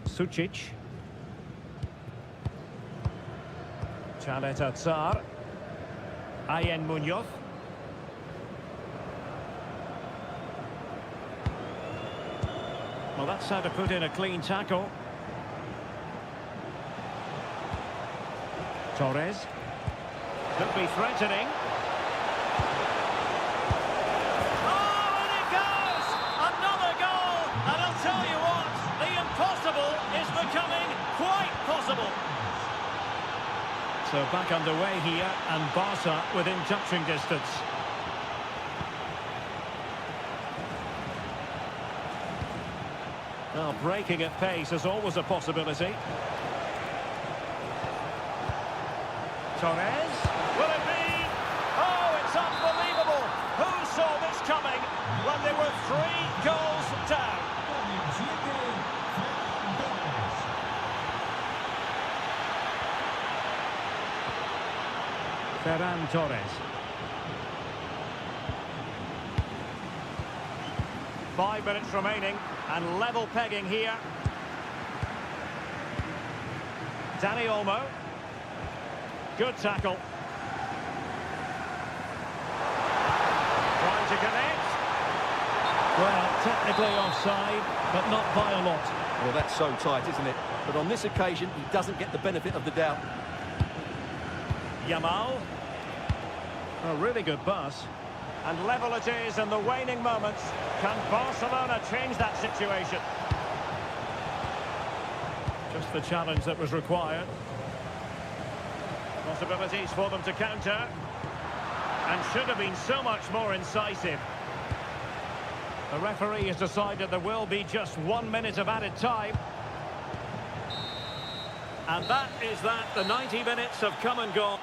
Sucic. Chaleta Tsar. Ayen Munoz. Well, that's how to put in a clean tackle. Torres. Could be threatening. Oh, and it goes! Another goal! And I'll tell you what, the impossible is becoming quite possible. So back underway here, and Barca within touching distance. Well, breaking at pace is always a possibility. Torres. Will it be? Oh, it's unbelievable. Who saw this coming when they were 3 goals down? Ferran Torres. 5 minutes remaining and level pegging here. Dani Olmo. Good tackle. Trying to connect. Well, technically offside, but not by a lot. Well, that's so tight, isn't it? But on this occasion, he doesn't get the benefit of the doubt. Yamal. A really good pass. And level it is in the waning moments. Can Barcelona change that situation? Just the challenge that was required. Possibilities for them to counter. And should have been so much more incisive. The referee has decided there will be just 1 minute of added time. And that is that. The 90 minutes have come and gone.